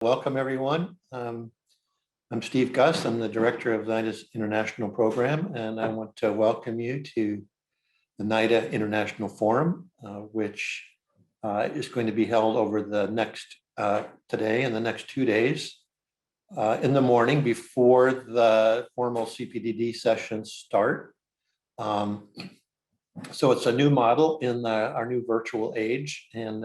Welcome, everyone. I'm Steve Gust. I'm the director of NIDA's International Program, and I want to welcome you to the NIDA International Forum, which is going to be held over the next today and the next 2 days in the morning before the formal CPDD sessions start. So it's a new model in our new virtual age, and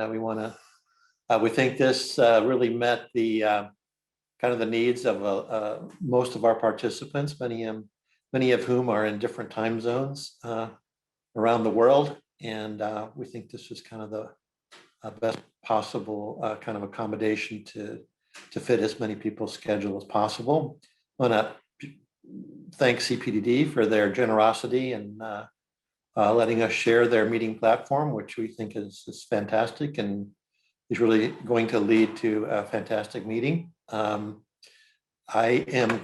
we think this really met the kind of the needs of most of our participants, many of whom are in different time zones around the world. And we think this is kind of the best possible kind of accommodation to fit as many people's schedule as possible. I want to thank CPDD for their generosity and letting us share their meeting platform, which we think is fantastic and is really going to lead to a fantastic meeting. I am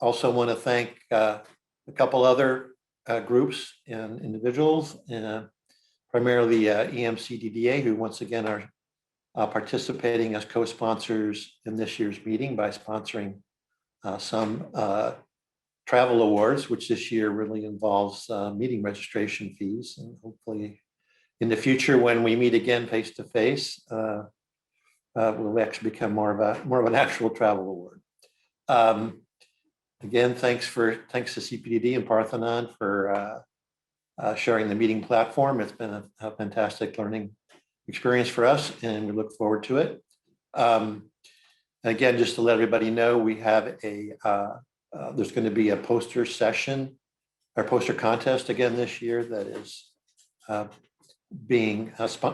also want to thank a couple other groups and individuals, primarily EMCDDA, who once again are participating as co-sponsors in this year's meeting by sponsoring some travel awards, which this year really involves meeting registration fees, and hopefully in the future, when we meet again face to face, will actually become more of an actual travel award. Again, thanks to CPDD and Parthenon for sharing the meeting platform. It's been a fantastic learning experience for us, and we look forward to it. Again, just to let everybody know, we have there's going to be a poster session, or poster contest again this year that is being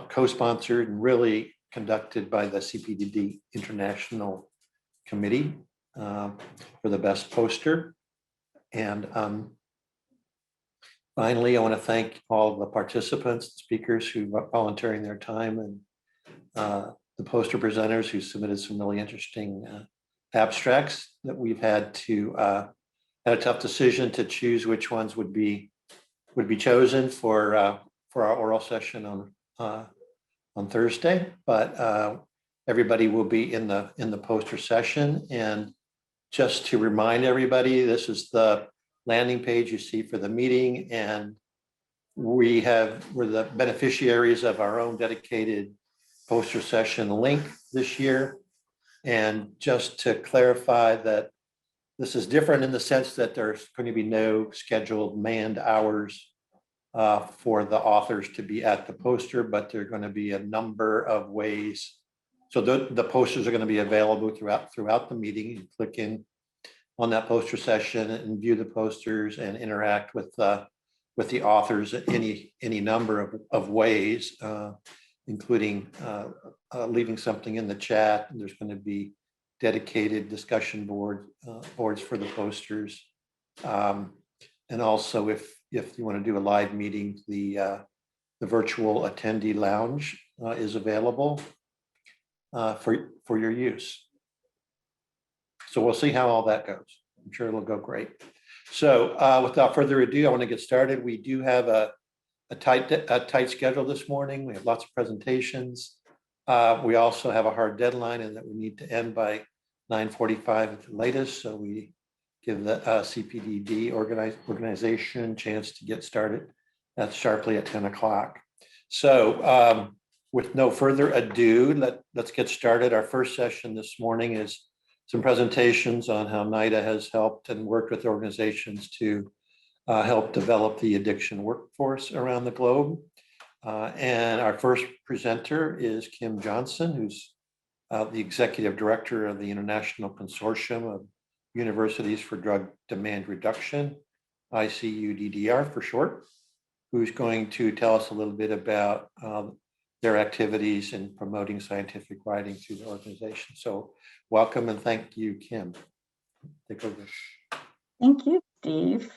co-sponsored and really conducted by the CPDD International Committee for the best poster. And finally, I want to thank all the participants, speakers who are volunteering their time, and the poster presenters who submitted some really interesting abstracts that we've had a tough decision to choose which ones would be chosen for our oral session on Thursday, but everybody will be in the poster session. And just to remind everybody, this is the landing page you see for the meeting, and we're the beneficiaries of our own dedicated poster session link this year. And just to clarify that this is different in the sense that there's going to be no scheduled manned hours for the authors to be at the poster, but there are going to be a number of ways. So the posters are going to be available throughout the meeting. You click in on that poster session and view the posters and interact with the authors in any number of ways, including leaving something in the chat. And there's going to be dedicated discussion boards for the posters. And also, if you want to do a live meeting, the virtual attendee lounge is available for your use. So we'll see how all that goes. I'm sure it'll go great. So without further ado, I want to get started. We do have a tight schedule this morning. We have lots of presentations. We also have a hard deadline, and that we need to end by 9:45 at the latest. So we give the CPDD organization a chance to get started. That's sharply at 10 o'clock. So with no further ado, let's get started. Our first session this morning is some presentations on how NIDA has helped and worked with organizations to help develop the addiction workforce around the globe. And our first presenter is Kim Johnson, who's the Executive Director of the International Consortium of Universities for Drug Demand Reduction, ICUDDR for short, who's going to tell us a little bit about their activities in promoting scientific writing through the organization. So welcome and thank you, Kim. Take over. Thank you, Steve.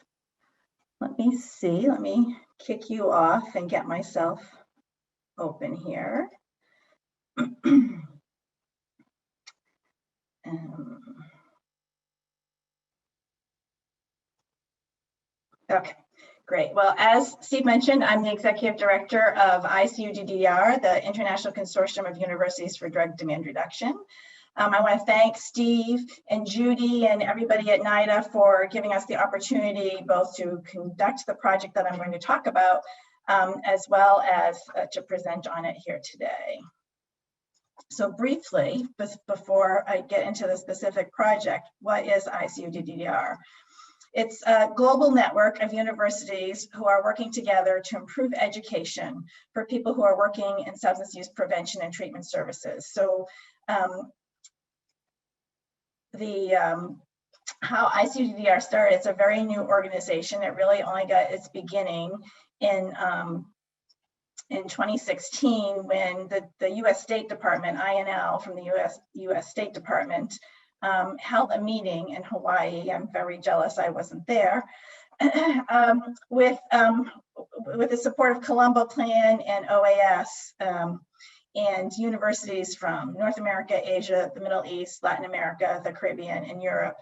Let me see, let me kick you off and get myself open here. Okay, great. Well, as Steve mentioned, I'm the Executive Director of ICUDDR, the International Consortium of Universities for Drug Demand Reduction. I want to thank Steve and Judy and everybody at NIDA for giving us the opportunity both to conduct the project that I'm going to talk about, as well as to present on it here today. So briefly, before I get into the specific project, what is ICU-DDR? It's a global network of universities who are working together to improve education for people who are working in substance use prevention and treatment services. So how ICU-DDR started, it's a very new organization. It really only got its beginning in 2016 when the U.S. State Department, INL from the U.S. State Department, held a meeting in Hawaii. I'm very jealous I wasn't there. With the support of Colombo Plan and OAS, and universities from North America, Asia, the Middle East, Latin America, the Caribbean, and Europe,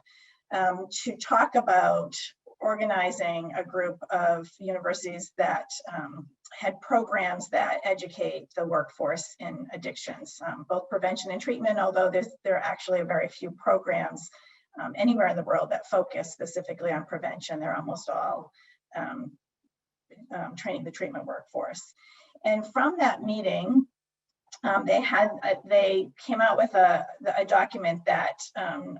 to talk about organizing a group of universities that had programs that educate the workforce in addictions, both prevention and treatment, although there are actually very few programs anywhere in the world that focus specifically on prevention. They're almost all training the treatment workforce. And from that meeting, they came out with a document that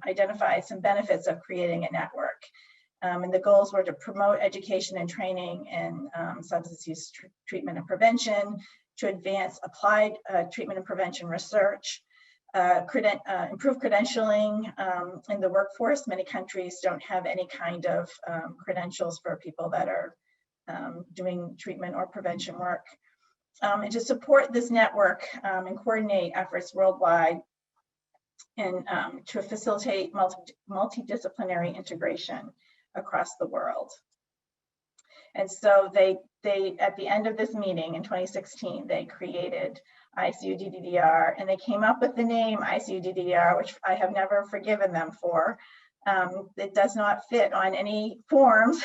identified some benefits of creating a network. And the goals were to promote education and training in substance use treatment and prevention, to advance applied treatment and prevention research, improve credentialing in the workforce. Many countries don't have any kind of credentials for people that are doing treatment or prevention work. And to support this network and coordinate efforts worldwide, and to facilitate multidisciplinary integration across the world. And so they at the end of this meeting in 2016, they created ICU-DDR, and they came up with the name ICU-DDR, which I have never forgiven them for. It does not fit on any forms.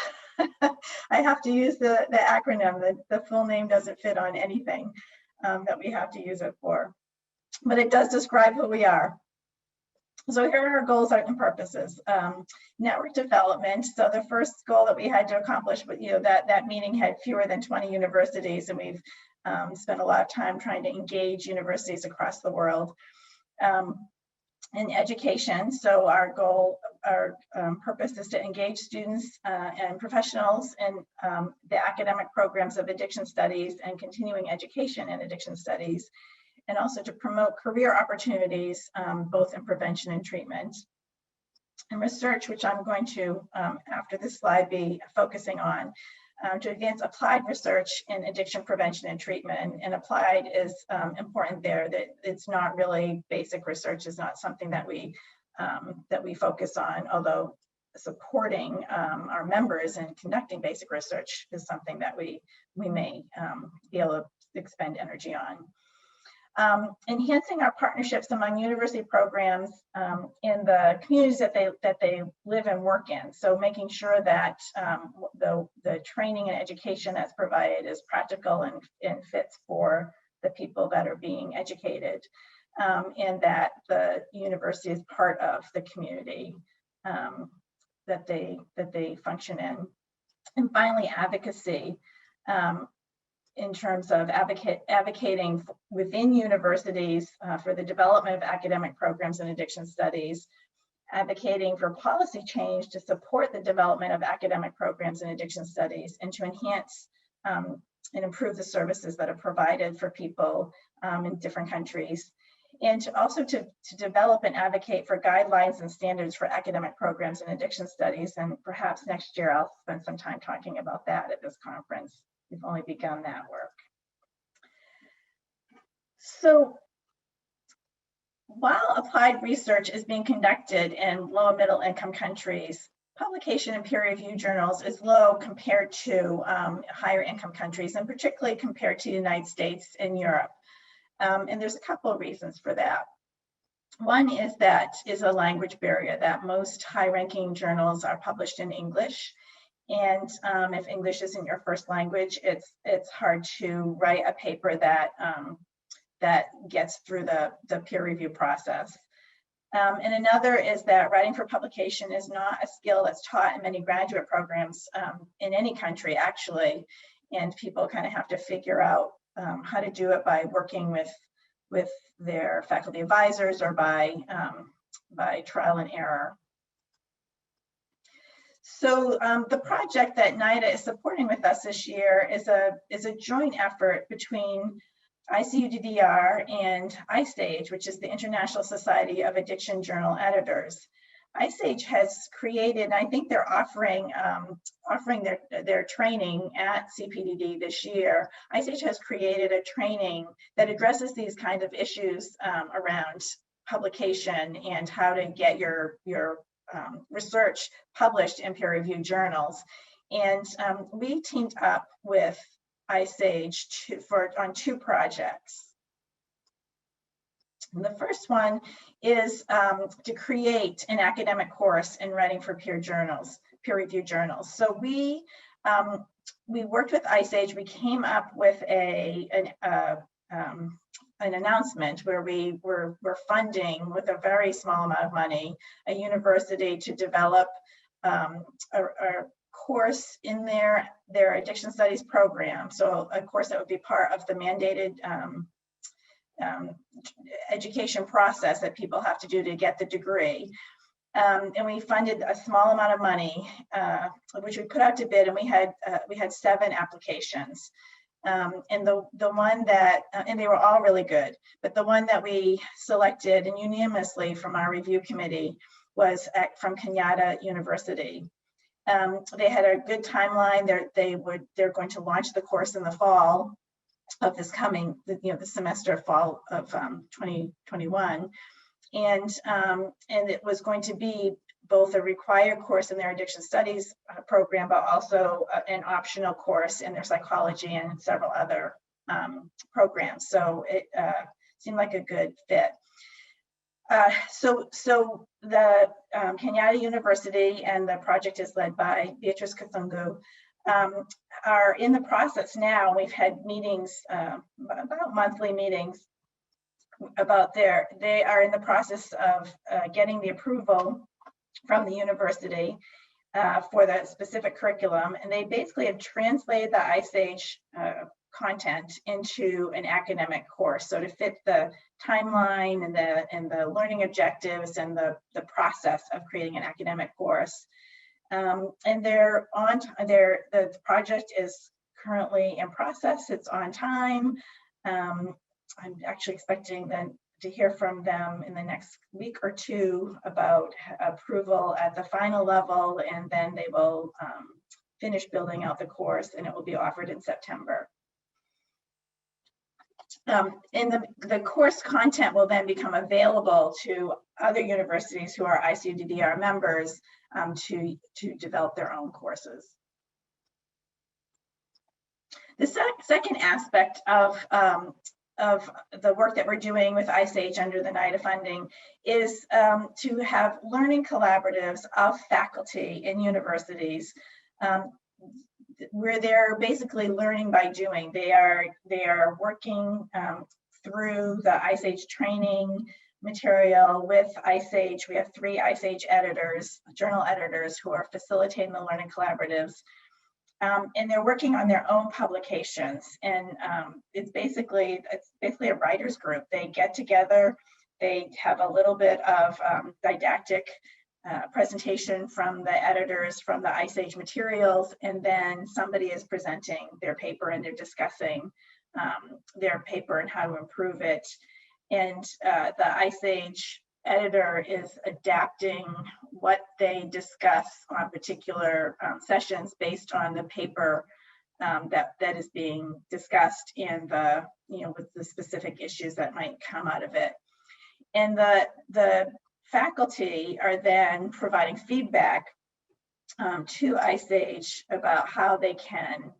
I have to use the acronym. The full name doesn't fit on anything that we have to use it for, but it does describe who we are. So here are our goals and purposes. Network development. So the first goal that we had to accomplish, but that meeting had fewer than 20 universities, and we've spent a lot of time trying to engage universities across the world. In education, so our purpose is to engage students and professionals in the academic programs of addiction studies and continuing education in addiction studies, and also to promote career opportunities, both in prevention and treatment. And research, which I'm going to, after this slide, be focusing on, to advance applied research in addiction prevention and treatment. And applied is important there, that it's not really basic research, is not something that we focus on, although supporting our members in conducting basic research is something that we may be able to expend energy on. Enhancing our partnerships among university programs in the communities that they live and work in. So making sure that the training and education that's provided is practical and fits for the people that are being educated, and that the university is part of the community that they function in. And finally, advocacy. In terms of advocating within universities for the development of academic programs in addiction studies, advocating for policy change to support the development of academic programs in addiction studies, and to enhance and improve the services that are provided for people in different countries, and to develop and advocate for guidelines and standards for academic programs in addiction studies. And perhaps next year I'll spend some time talking about that at this conference. We've only begun that work. So while applied research is being conducted in low and middle income countries, publication in peer reviewed journals is low compared to higher income countries, and particularly compared to the United States and Europe. And there's a couple of reasons for that. One is a language barrier, that most high ranking journals are published in English. And if English isn't your first language, it's hard to write a paper that gets through the peer review process. And another is that writing for publication is not a skill that's taught in many graduate programs in any country, actually. And people kind of have to figure out how to do it by working with their faculty advisors or by trial and error. So the project that NIDA is supporting with us this year is a joint effort between ICUDDR and ISAGE, which is the International Society of Addiction Journal Editors. ISAGE has created, I think they're offering their training at CPDD this year. ISAGE has created a training that addresses these kind of issues around publication and how to get your research published in peer-reviewed journals. And we teamed up with ISAGE on two projects. And the first one is to create an academic course in writing for peer-reviewed journals. So we worked with ISAGE. We came up with an announcement where we were funding with a very small amount of money a university to develop a course in their addiction studies program. So a course that would be part of the mandated education process that people have to do to get the degree. And we funded a small amount of money, which we put out to bid, and we had 7 applications. And the one that, and they were all really good, but the one that we selected and unanimously from our review committee was from NIDA University. They had a good timeline. They're going to launch the course in the fall of this coming, the semester fall of 2021, and it was going to be both a required course in their addiction studies program, but also an optional course in their psychology and several other programs. So it seemed like a good fit. So the Kenyatta University, and the project is led by Beatrice Kathungu, are in the process now. We've had meetings, about monthly meetings about they are in the process of getting the approval from the university for the specific curriculum. And they basically have translated the ISAGE content into an academic course. So to fit the timeline and the learning objectives and the process of creating an academic course. And the project is currently in process. It's on time. I'm actually expecting then to hear from them in the next week or two about approval at the final level, and then they will finish building out the course, and it will be offered in September. And the course content will then become available to other universities who are ICUDDR members to develop their own courses. The second aspect of the work that we're doing with ISAGE under the NIDA funding is to have learning collaboratives of faculty in universities where they're basically learning by doing. They are working through the ISAGE training material with ISAGE. We have 3 ISAGE editors, journal editors, who are facilitating the learning collaboratives. And they're working on their own publications. And it's basically a writer's group. They get together, they have a little bit of didactic presentation from the editors from the ISAGE materials, and then somebody is presenting their paper and they're discussing their paper and how to improve it. And the ISAGE editor is adapting what they discuss on particular sessions based on the paper that is being discussed and with the specific issues that might come out of it. And the faculty are then providing feedback to ISAGE about how they can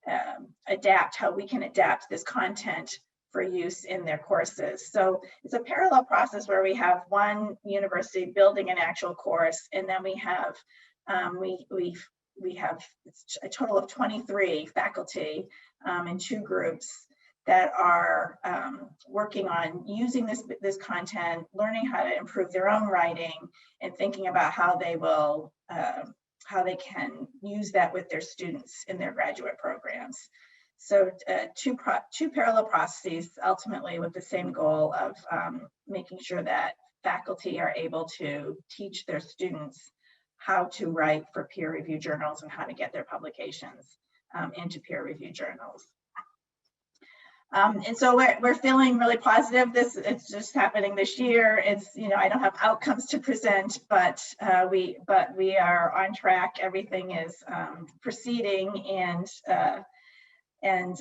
how we can adapt this content for use in their courses. So it's a parallel process where we have one university building an actual course, and then we have we have a total of 23 faculty in 2 groups that are working on using this content, learning how to improve their own writing, and thinking about how they will how they can use that with their students in their graduate programs. So two parallel processes, ultimately with the same goal of making sure that faculty are able to teach their students how to write for peer-reviewed journals and how to get their publications into peer-reviewed journals. And so we're feeling really positive. It's just happening this year. It's, you know, I don't have outcomes to present, but we are on track. Everything is proceeding, and I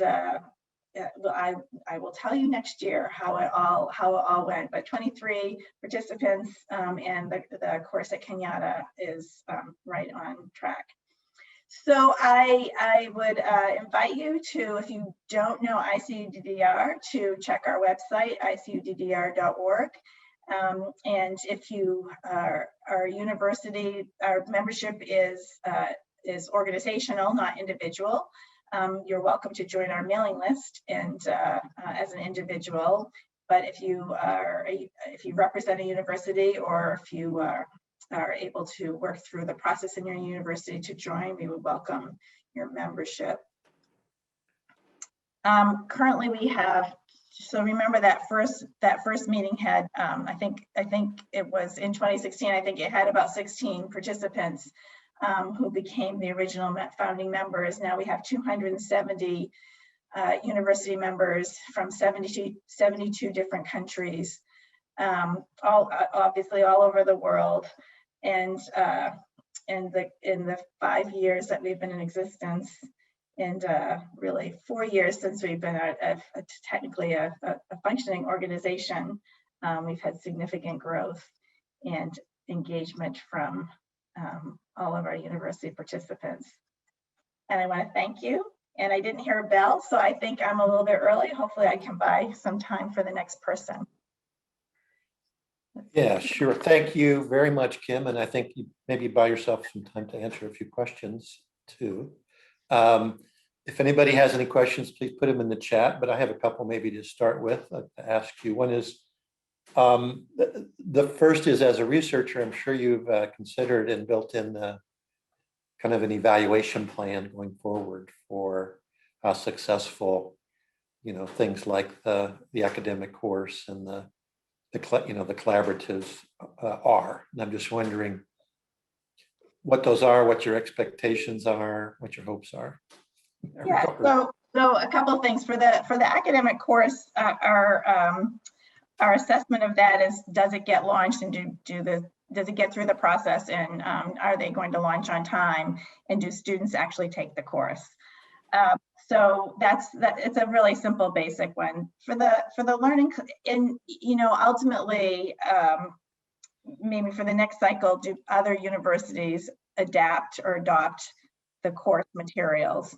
will tell you next year how it all went. But 23 participants, and the course at Kenyatta is right on track. So I would invite you to, if you don't know ICU-DDR, to check our website, icuddr.org. And if you our university, our membership is organizational, not individual. You're welcome to join our mailing list and as an individual. But if you represent a university, or if you are able to work through the process in your university to join, we would welcome your membership. Currently we have, so remember that first meeting had, I think it was in 2016, I think it had about 16 participants who became the original founding members. Now we have 270 university members from 72 different countries, obviously all over the world. And in the 5 years that we've been in existence, and really 4 years since we've been technically a functioning organization, we've had significant growth and engagement from all of our university participants. And I want to thank you. And I didn't hear a bell, so I think I'm a little bit early. Hopefully I can buy some time for the next person. Yeah, sure. Thank you very much, Kim. And I think you maybe buy yourself some time to answer a few questions too. If anybody has any questions, please put them in the chat, but I have a couple maybe to start with to ask you. One is, the first is, as a researcher, I'm sure you've considered and built in kind of an evaluation plan going forward for how successful, you know, things like the academic course and the collaboratives are. And I'm just wondering what those are, what your expectations are, what your hopes are. Yeah, so a couple of things for the academic course. Our assessment of that is, does it get launched, and does it get through the process, and are they going to launch on time, and do students actually take the course? So it's a really simple, basic one. For the learning, and you know, ultimately, maybe for the next cycle, do other universities adapt or adopt the course materials?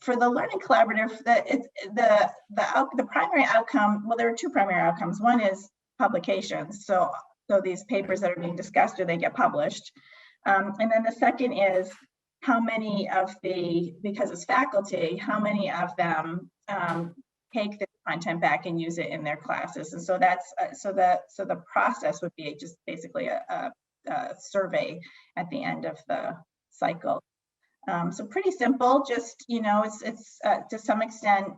For the learning collaborative, the primary outcome, well, there are two primary outcomes. One is publications. So these papers that are being discussed, do they get published? And then the second is, how many of because it's faculty, how many of them take the content back and use it in their classes? And so so the process would be just basically a survey at the end of the cycle. So pretty simple. Just, you know, it's to some extent,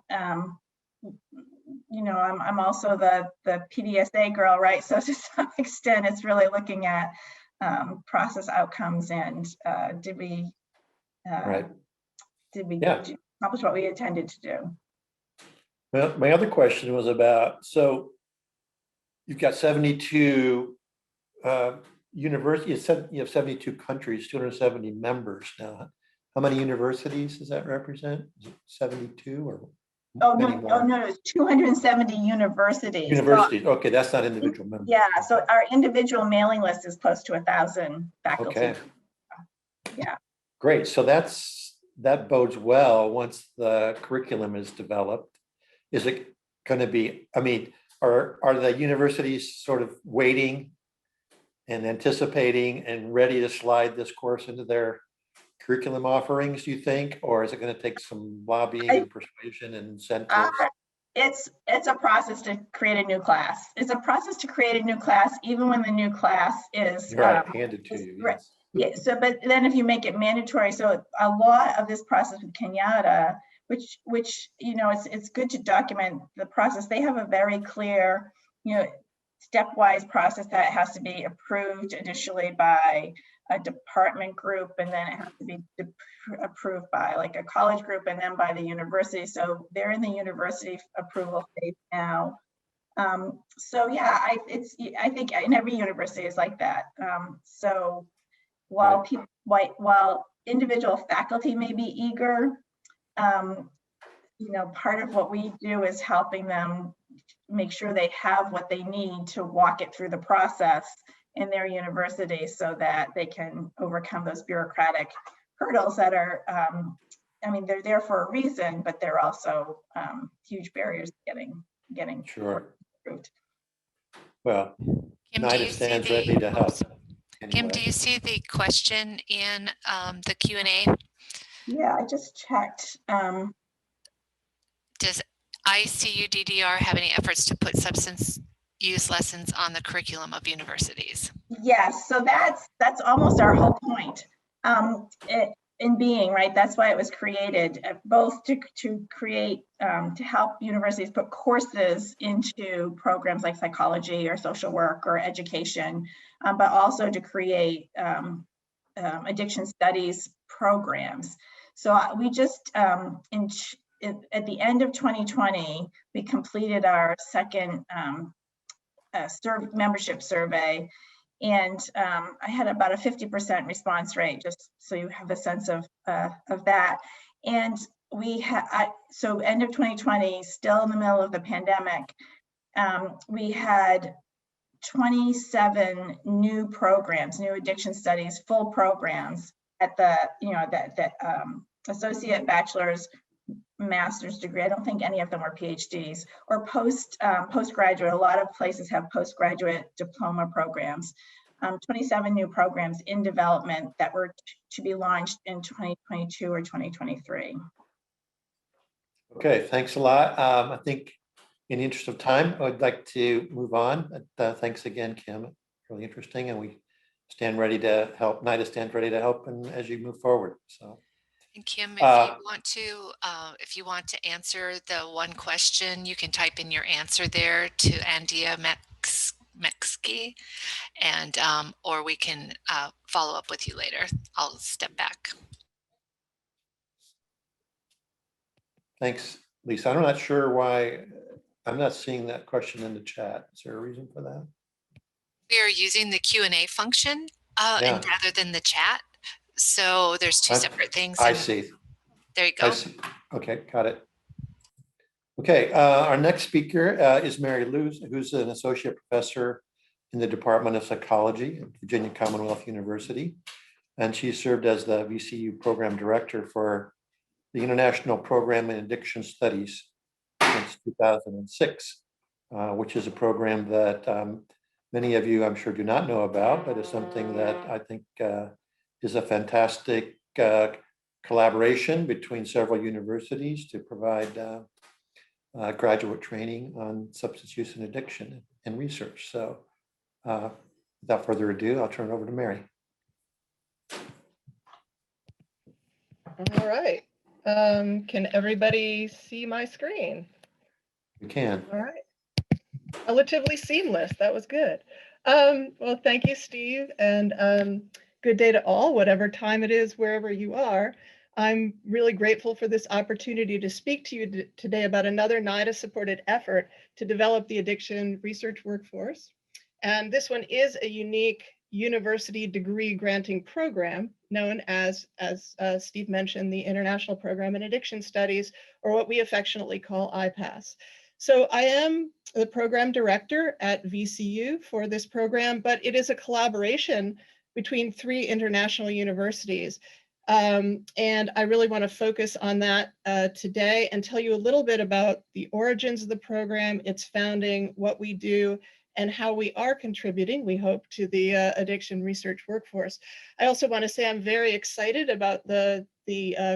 you know, I'm also the PDSA girl, right? So to some extent, it's really looking at process outcomes and did we accomplish what we intended to do? Well, my other question was about, so you've got 72 universities, you have 72 countries, 270 members now. How many universities does that represent? Is it 72 or no, it's 270 universities. Universities, so, okay, that's not individual members. Yeah, so our individual mailing list is close to 1,000 faculty. Okay. Yeah. Great, so that bodes well once the curriculum is developed. Is it going to be, I mean, are the universities sort of waiting and anticipating and ready to slide this course into their curriculum offerings, do you think, or is it going to take some lobbying and persuasion and incentives? It's a process to create a new class. It's a process to create a new class, even when the new class is handed to you. right. Yes. Yeah. So, but then if you make it mandatory, so a lot of this process with Kenyatta, which it's good to document the process. They have a very clear, stepwise process that has to be approved initially by a department group, and then it has to be approved by like a college group, and then by the university. So they're in the university approval phase now. So yeah, I think in every university is like that. So while while individual faculty may be eager, part of what we do is helping them make sure they have what they need to walk it through the process in their university so that they can overcome those bureaucratic hurdles that are, they're there for a reason, but they're also huge barriers to getting Sure. approved. Well, Kim, NIDA stands ready to help. Anyway. Kim, do you see the question in the Q&A? Yeah, I just checked. Does ICUDDR have any efforts to put substance use lessons on the curriculum of universities? Yes, so that's almost our whole point in being, right? That's why it was created, both to create, to help universities put courses into programs like psychology or social work or education, but also to create addiction studies programs. So we just, at the end of 2020, we completed our second membership survey, and I had about a 50% response rate, just so you have a sense of that. And we had, so end of 2020, still in the middle of the pandemic, we had 27 new programs, new addiction studies, full programs at the, that associate, bachelor's, master's degree. I don't think any of them were PhDs or postgraduate. A lot of places have postgraduate diploma programs. 27 new programs in development that were to be launched in 2022 or 2023. Okay, thanks a lot. I think in the interest of time, I'd like to move on. Thanks again, Kim. Really interesting, and we stand ready to help. NIDA stands ready to help, and as you move forward. So. And Kim, if you want to answer the one question, you can type in your answer there to Andrea Meksky, and or we can follow up with you later. I'll step back. Thanks, Lisa. I'm not sure why I'm not seeing that question in the chat. Is there a reason for that? We are using the Q&A function and rather than the chat. So there's two separate things. I see. There you go. I see. Okay, got it. Okay, our next speaker is Mary Luz, who's an associate professor in the Department of Psychology at Virginia Commonwealth University. And she served as the VCU program director for the International Program in Addiction Studies since 2006, which is a program that many of you, I'm sure, do not know about, but is something that I think is a fantastic collaboration between several universities to provide graduate training on substance use and addiction and research. So without further ado, I'll turn it over to Mary. All right. Can everybody see my screen? You can. All right. Relatively seamless. That was good. Well, thank you, Steve, and good day to all, whatever time it is, wherever you are. I'm really grateful for this opportunity to speak to you today about another NIDA-supported effort to develop the addiction research workforce. And this one is a unique university degree granting program known as Steve mentioned, the International Program in Addiction Studies, or what we affectionately call IPAS. So I am the program director at VCU for this program, but it is a collaboration between 3 international universities. And I really want to focus on that today and tell you a little bit about the origins of the program, its founding, what we do, and how we are contributing, we hope, to the addiction research workforce. I also want to say I'm very excited about the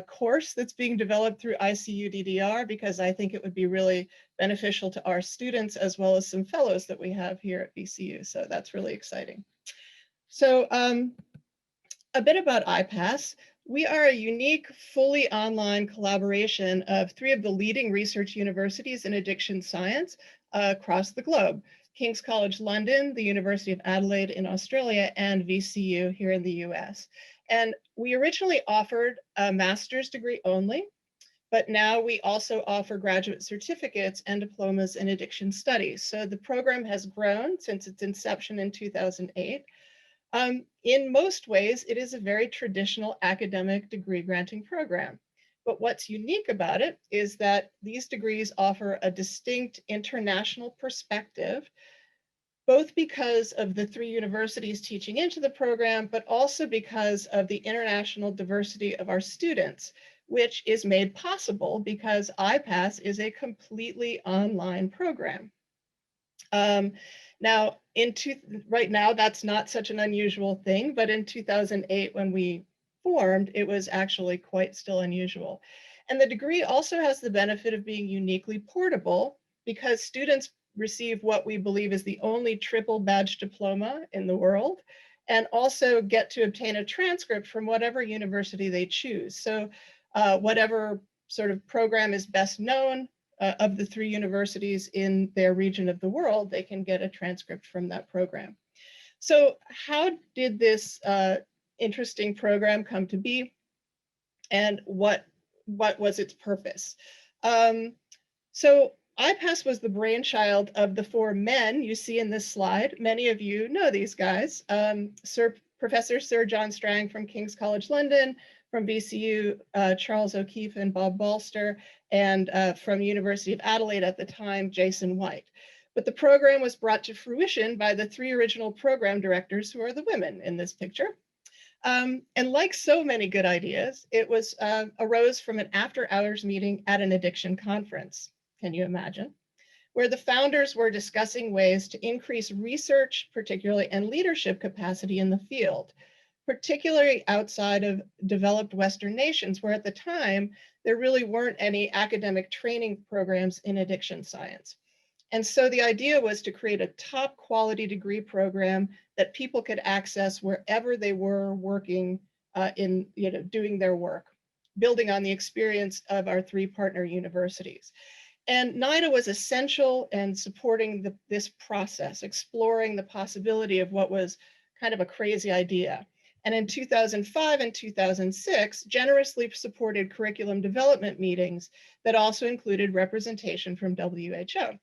course that's being developed through ICU-DDR, because I think it would be really beneficial to our students as well as some fellows that we have here at VCU. So that's really exciting. So a bit about IPAS. We are a unique, fully online collaboration of 3 of the leading research universities in addiction science across the globe: King's College London, the University of Adelaide in Australia, and VCU here in the US. And we originally offered a master's degree only, but now we also offer graduate certificates and diplomas in addiction studies. So the program has grown since its inception in 2008. In most ways, it is a very traditional academic degree granting program. But what's unique about it is that these degrees offer a distinct international perspective, both because of the 3 universities teaching into the program, but also because of the international diversity of our students, which is made possible because IPAS is a completely online program. Now, right now, that's not such an unusual thing, but in 2008, when we formed, it was actually quite still unusual. And the degree also has the benefit of being uniquely portable, because students receive what we believe is the only triple badge diploma in the world, and also get to obtain a transcript from whatever university they choose. So whatever sort of program is best known of the 3 universities in their region of the world, they can get a transcript from that program. So how did this interesting program come to be, and what was its purpose? So IPAS was the brainchild of the 4 men you see in this slide. Many of you know these guys. Professor Sir John Strang from King's College London, from VCU, Charles O'Keefe and Bob Balster, and from University of Adelaide at the time, Jason White. But the program was brought to fruition by the 3 original program directors, who are the women in this picture. And like so many good ideas, it was arose from an after-hours meeting at an addiction conference. Can you imagine? Where the founders were discussing ways to increase research, particularly, and leadership capacity in the field, particularly outside of developed Western nations, where at the time, there really weren't any academic training programs in addiction science. And so the idea was to create a top quality degree program that people could access wherever they were working doing their work, building on the experience of our 3 partner universities. And NIDA was essential in supporting this process, exploring the possibility of what was kind of a crazy idea. And in 2005 and 2006, generously supported curriculum development meetings that also included representation from WHO.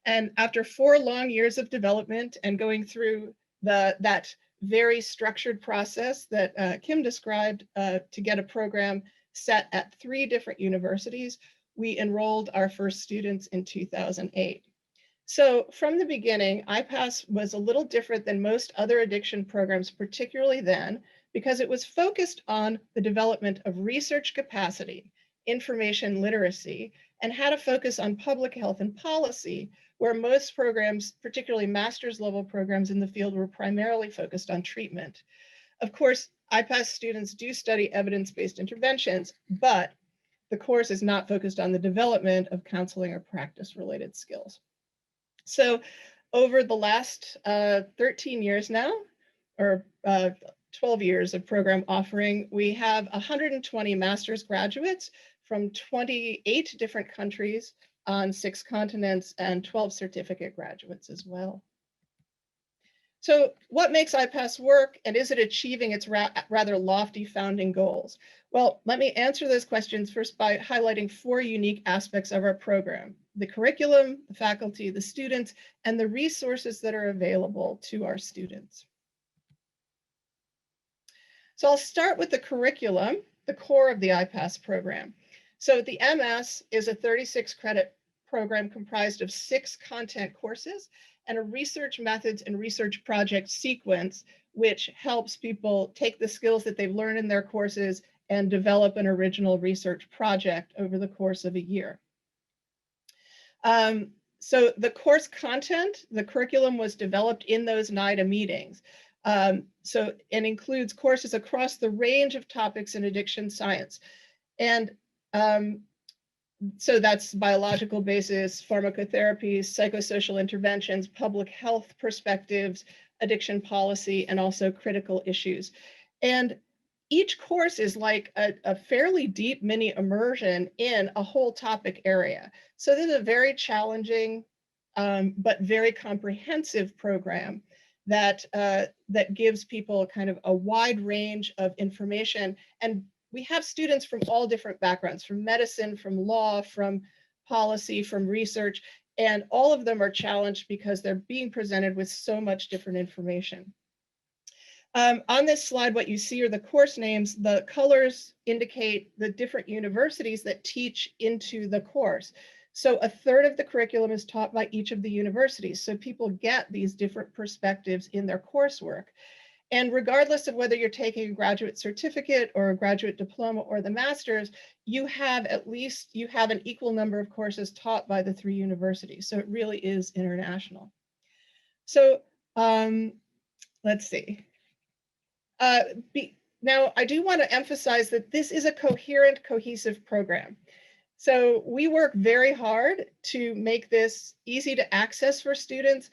And after 4 long years of development and going through that very structured process that Kim described to get a program set at 3 different universities, we enrolled our first students in 2008. So from the beginning, IPAS was a little different than most other addiction programs, particularly then, because it was focused on the development of research capacity, information literacy, and how to focus on public health and policy, where most programs, particularly master's level programs in the field, were primarily focused on treatment. Of course, IPAS students do study evidence-based interventions, but the course is not focused on the development of counseling or practice-related skills. So over the last 13 years now, or 12 years of program offering, we have 120 master's graduates from 28 different countries on 6 continents, and 12 certificate graduates as well. So what makes IPAS work, and is it achieving its rather lofty founding goals? Well, let me answer those questions first by highlighting 4 unique aspects of our program: the curriculum, the faculty, the students, and the resources that are available to our students. So I'll start with the curriculum, the core of the IPAS program. So the MS is a 36 credit program comprised of 6 content courses and a research methods and research project sequence, which helps people take the skills that they've learned in their courses and develop an original research project over the course of a year. So the course content, the curriculum was developed in those NIDA meetings. So it includes courses across the range of topics in addiction science. And so that's biological basis, pharmacotherapy, psychosocial interventions, public health perspectives, addiction policy, and also critical issues. And each course is like a fairly deep mini immersion in a whole topic area. So this is a very challenging, but very comprehensive program that, that gives people kind of a wide range of information. And we have students from all different backgrounds, from medicine, from law, from policy, from research, and all of them are challenged because they're being presented with so much different information. On this slide, what you see are the course names. The colors indicate the different universities that teach into the course. So a third of the curriculum is taught by each of the universities. So people get these different perspectives in their coursework. And regardless of whether you're taking a graduate certificate or a graduate diploma or the master's, you have an equal number of courses taught by the 3 universities. So it really is international. So let's see. Now, I do want to emphasize that this is a coherent, cohesive program. So we work very hard to make this easy to access for students.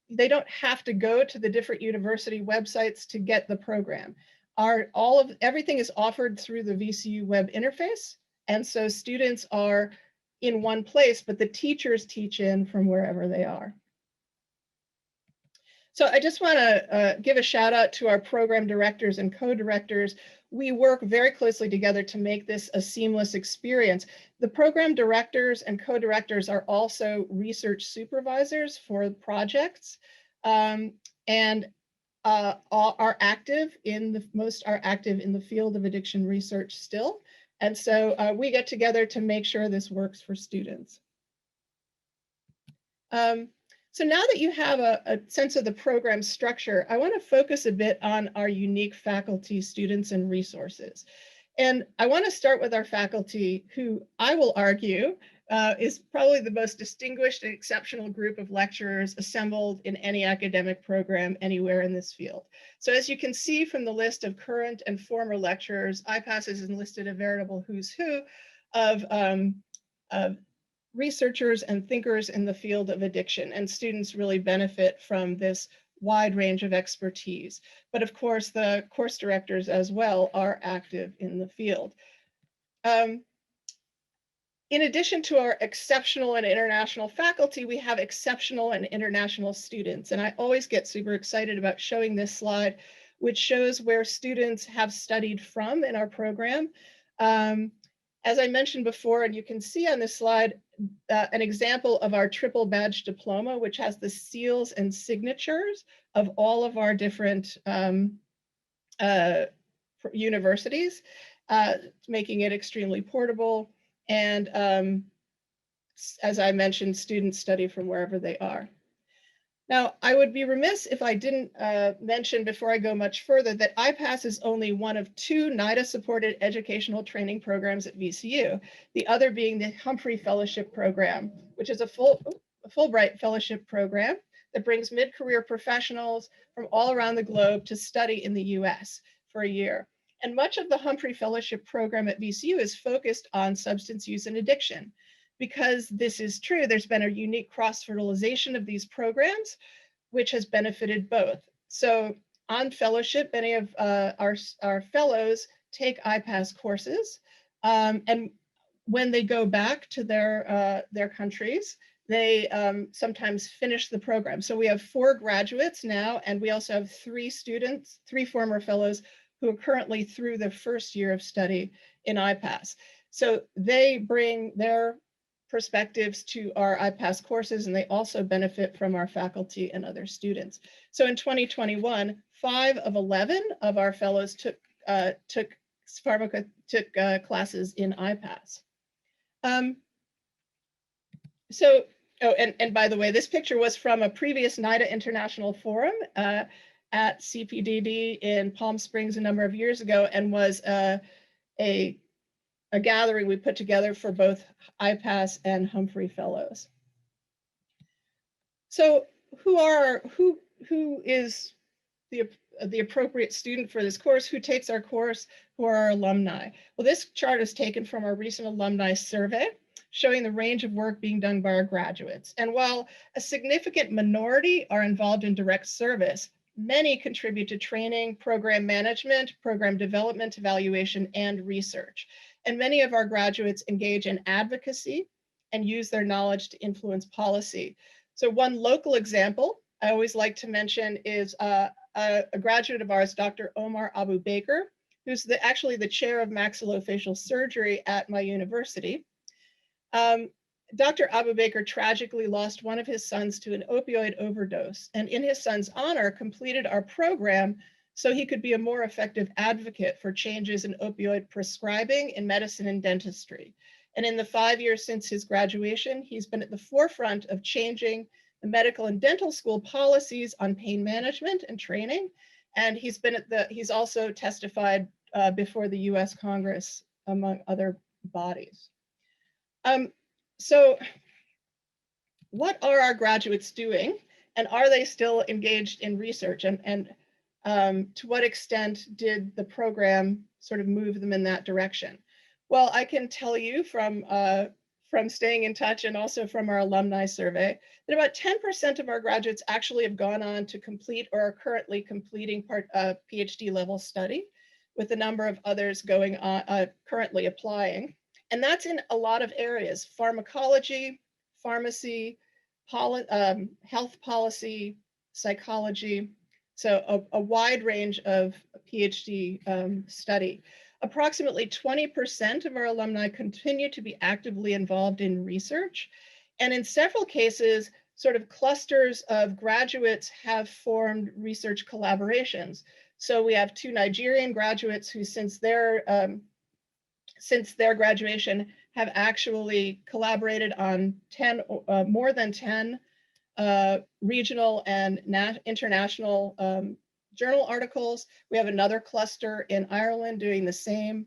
They don't have to go to the different university websites to get the program. Everything is offered through the VCU web interface. And so students are in one place, but the teachers teach in from wherever they are. So I just want to give a shout out to our program directors and co-directors. We work very closely together to make this a seamless experience. The program directors and co-directors are also research supervisors for projects, and are active in the field of addiction research still. And so we get together to make sure this works for students. So now that you have a sense of the program structure, I want to focus a bit on our unique faculty, students, and resources. And I want to start with our faculty, who I will argue is probably the most distinguished and exceptional group of lecturers assembled in any academic program anywhere in this field. So as you can see from the list of current and former lecturers, IPAS has enlisted a veritable who's who of researchers and thinkers in the field of addiction, and students really benefit from this wide range of expertise. But of course, the course directors as well are active in the field. In addition to our exceptional and international faculty, we have exceptional and international students. And I always get super excited about showing this slide, which shows where students have studied from in our program. As I mentioned before, and you can see on this slide, an example of our triple badge diploma, which has the seals and signatures of all of our different universities, making it extremely portable. And as I mentioned, students study from wherever they are. Now, I would be remiss if I didn't mention before I go much further that IPAS is only one of 2 NIDA-supported educational training programs at VCU, the other being the Humphrey Fellowship Program, which is a Fulbright Fellowship program that brings mid-career professionals from all around the globe to study in the US for a year. And much of the Humphrey Fellowship Program at VCU is focused on substance use and addiction. Because this is true, there's been a unique cross-fertilization of these programs, which has benefited both. So on fellowship, many of our fellows take IPAS courses, and when they go back to their countries, they sometimes finish the program. So we have 4 graduates now, and we also have 3 students, 3 former fellows who are currently through their first year of study in IPAS. So they bring their perspectives to our IPAS courses, and they also benefit from our faculty and other students. So in 2021, 5 of 11 of our fellows took classes in IPAS. And by the way, this picture was from a previous NIDA International Forum at CPDD in Palm Springs a number of years ago, and was a gathering we put together for both IPAS and Humphrey Fellows. So who is the appropriate student for this course? Who takes our course? Who are our alumni? Well, this chart is taken from our recent alumni survey, showing the range of work being done by our graduates. And while a significant minority are involved in direct service, many contribute to training, program management, program development, evaluation, and research. And many of our graduates engage in advocacy and use their knowledge to influence policy. So one local example I always like to mention is a graduate of ours, Dr. Omar Abu Baker, who's actually the chair of maxillofacial surgery at my university. Dr. Abu Baker tragically lost one of his sons to an opioid overdose, and in his son's honor, completed our program so he could be a more effective advocate for changes in opioid prescribing in medicine and dentistry. And in the 5 years since his graduation, he's been at the forefront of changing the medical and dental school policies on pain management and training. And he's also testified before the US Congress, among other bodies. So what are our graduates doing? And are they still engaged in research? And to what extent did the program sort of move them in that direction? Well, I can tell you from staying in touch and also from our alumni survey that about 10% of our graduates actually have gone on to complete or are currently completing PhD level study, with a number of others going on, currently applying. And that's in a lot of areas: pharmacology, pharmacy, health policy, psychology. So a wide range of PhD study. Approximately 20% of our alumni continue to be actively involved in research. And in several cases, sort of clusters of graduates have formed research collaborations. So we have 2 Nigerian graduates who, since their graduation, have actually collaborated on more than 10 regional and international journal articles. We have another cluster in Ireland doing the same.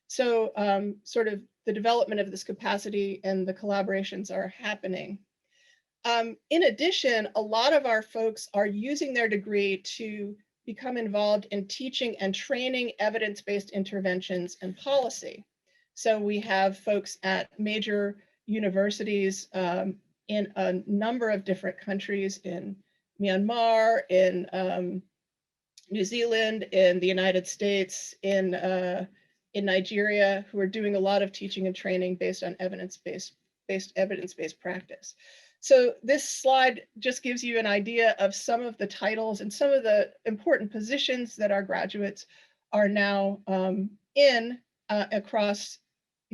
So sort of the development of this capacity and the collaborations are happening. In addition, a lot of our folks are using their degree to become involved in teaching and training evidence-based interventions and policy. So we have folks at major universities in a number of different countries, in Myanmar, in New Zealand, in the United States, in Nigeria, who are doing a lot of teaching and training based on evidence-based practice. So this slide just gives you an idea of some of the titles and some of the important positions that our graduates are now in across,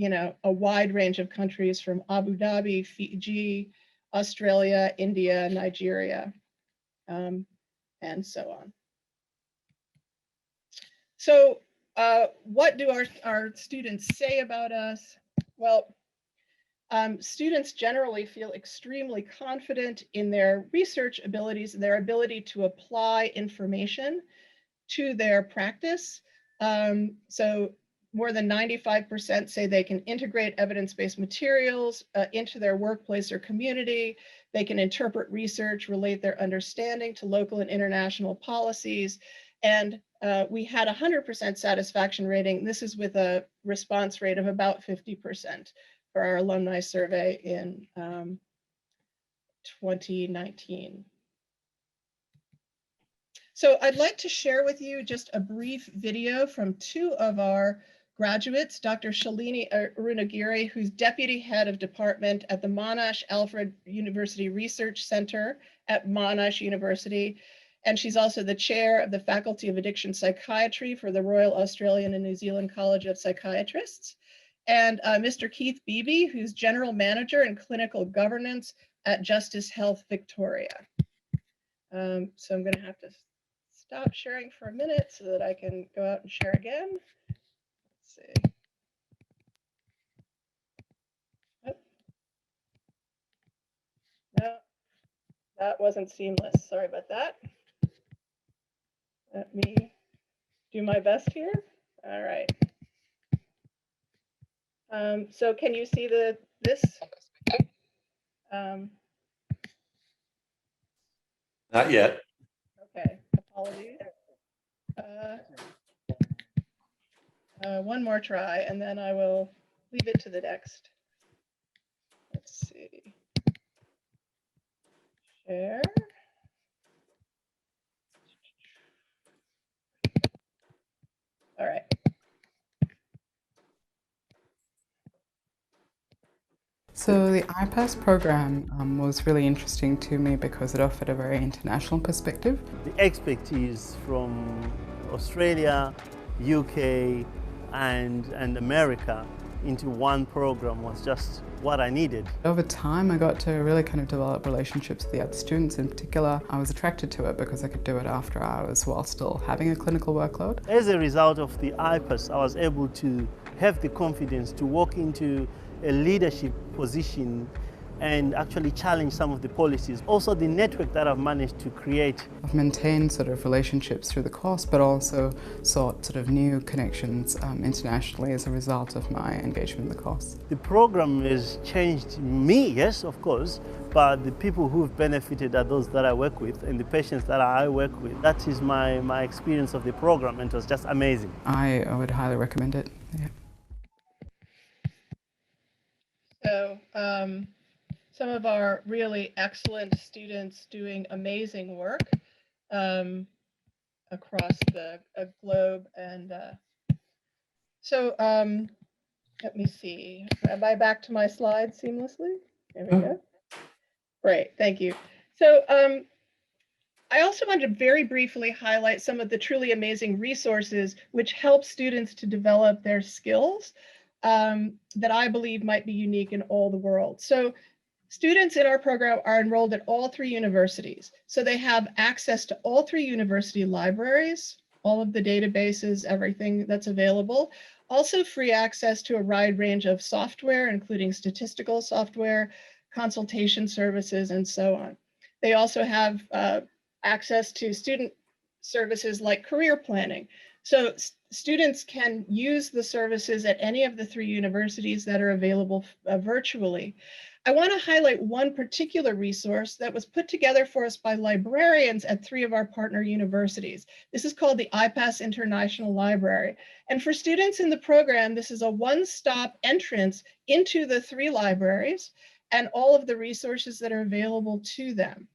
a wide range of countries, from Abu Dhabi, Fiji, Australia, India, Nigeria, and so on. So what do our students say about us? Well, students generally feel extremely confident in their research abilities and their ability to apply information to their practice. So more than 95% say they can integrate evidence-based materials into their workplace or community. They can interpret research, relate their understanding to local and international policies. And we had 100% satisfaction rating. This is with a response rate of about 50% for our alumni survey in 2019. So I'd like to share with you just a brief video from 2 of our graduates, Dr. Shalini Arunagiri, who's Deputy Head of Department at the Monash Alfred University Research Center at Monash University. And she's also the chair of the Faculty of Addiction Psychiatry for the Royal Australian and New Zealand College of Psychiatrists. And Mr. Keith Beebe, who's General Manager in Clinical Governance at Justice Health Victoria. So I'm gonna have to stop sharing for a minute so that I can go out and share again. Let's see. Oh. No, that wasn't seamless. Sorry about that. Let me do my best here. All right. So can you see this? Not yet. Okay, apologies. One more try, and then I will leave it to the next. Let's see. Share. All right. So the IPAS program was really interesting to me because it offered a very international perspective. The expertise from Australia, UK, and America into one program was just what I needed. Over time, I got to really kind of develop relationships with the other students. In particular, I was attracted to it because I could do it after hours while still having a clinical workload. As a result of the IPAS, I was able to have the confidence to walk into a leadership position and actually challenge some of the policies. Also, the network that I've managed to create. I've maintained sort of relationships through the course, but also sought sort of new connections internationally as a result of my engagement in the course. The program has changed me, yes, of course, but the people who've benefited are those that I work with and the patients that I work with. That is my experience of the program, and it was just amazing. I would highly recommend it. Yeah. So some of our really excellent students doing amazing work across the globe. And so let me see. Am I back to my slides seamlessly? There we go. Great, thank you. So I also wanted to very briefly highlight some of the truly amazing resources which help students to develop their skills that I believe might be unique in all the world. So students in our program are enrolled at all 3 universities. So they have access to all 3 university libraries, all of the databases, everything that's available. Also free access to a wide range of software, including statistical software, consultation services, and so on. They also have access to student services like career planning. So students can use the services at any of the 3 universities that are available virtually. I want to highlight one particular resource that was put together for us by librarians at 3 of our partner universities. This is called the IPAS International Library. And for students in the program, this is a one-stop entrance into the 3 libraries and all of the resources that are available to them.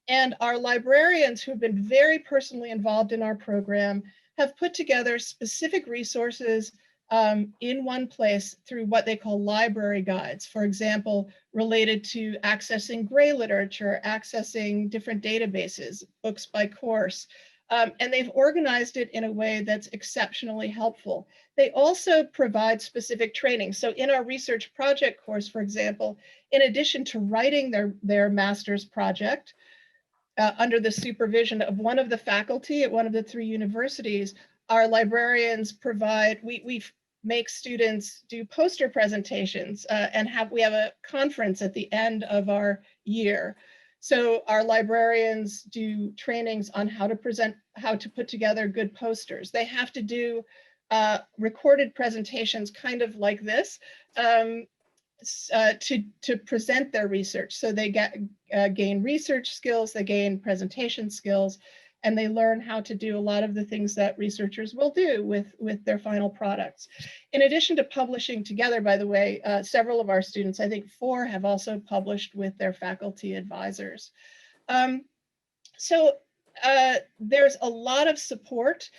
And our librarians who have been very personally involved in our program have put together specific resources in one place through what they call library guides, for example, related to accessing gray literature, accessing different databases, books by course, and they've organized it in a way that's exceptionally helpful. They also provide specific training. So in our research project course, for example, in addition to writing their master's project, under the supervision of one of the faculty at one of the 3 universities, our librarians provide, we make students do poster presentations and we have a conference at the end of our year. So our librarians do trainings on how to present, how to put together good posters. They have to do recorded presentations kind of like this to present their research. So they gain research skills, they gain presentation skills, and they learn how to do a lot of the things that researchers will do with their final products. In addition to publishing together, by the way, several of our students, I think 4, have also published with their faculty advisors. There's a lot of support.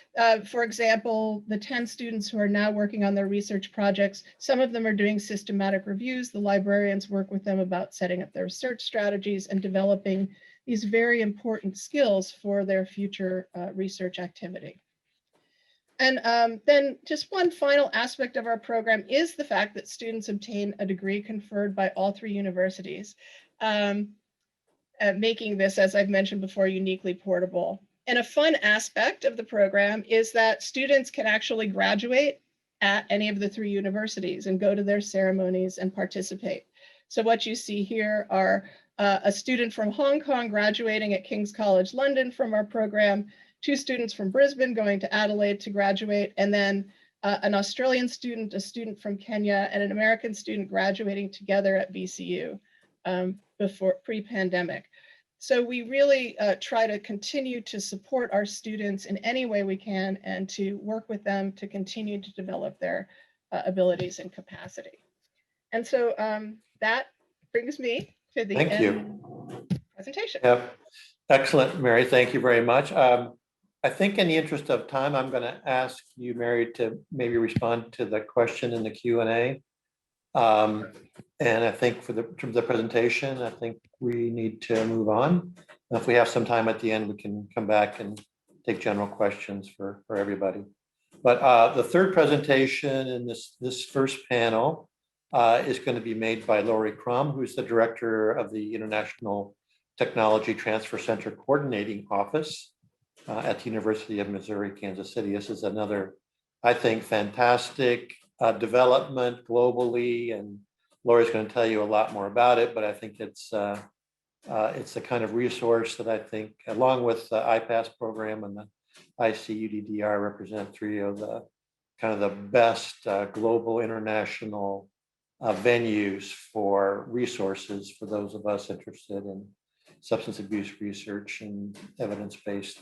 For example, the 10 students who are now working on their research projects, some of them are doing systematic reviews. The librarians work with them about setting up their research strategies and developing these very important skills for their future research activity. And then just one final aspect of our program is the fact that students obtain a degree conferred by all 3 universities. Making this, as I've mentioned before, uniquely portable. And a fun aspect of the program is that students can actually graduate at any of the 3 universities and go to their ceremonies and participate. So what you see here are a student from Hong Kong graduating at King's College London from our program, 2 students from Brisbane going to Adelaide to graduate, and then an Australian student, a student from Kenya, and an American student graduating together at VCU before pre-pandemic. So we really try to continue to support our students in any way we can and to work with them to continue to develop their abilities and capacity. And so that brings me to the Thank end you. presentation. Yep. Excellent, Mary. Thank you very much. I think in the interest of time, I'm going to ask you, Mary, to maybe respond to the question in the Q&A. And I think for the terms of the presentation, I think we need to move on. And if we have some time at the end, we can come back and take general questions for everybody. But the third presentation in this first panel is going to be made by Lori Crum, who's the director of the International Technology Transfer Center Coordinating Office at the University of Missouri, Kansas City. This is another, I think, fantastic development globally, and Lori's going to tell you a lot more about it, but I think it's the kind of resource that I think, along with the IPASS program and the ICUDDR, represent three of the kind of the best global international venues for resources for those of us interested in substance abuse research and evidence-based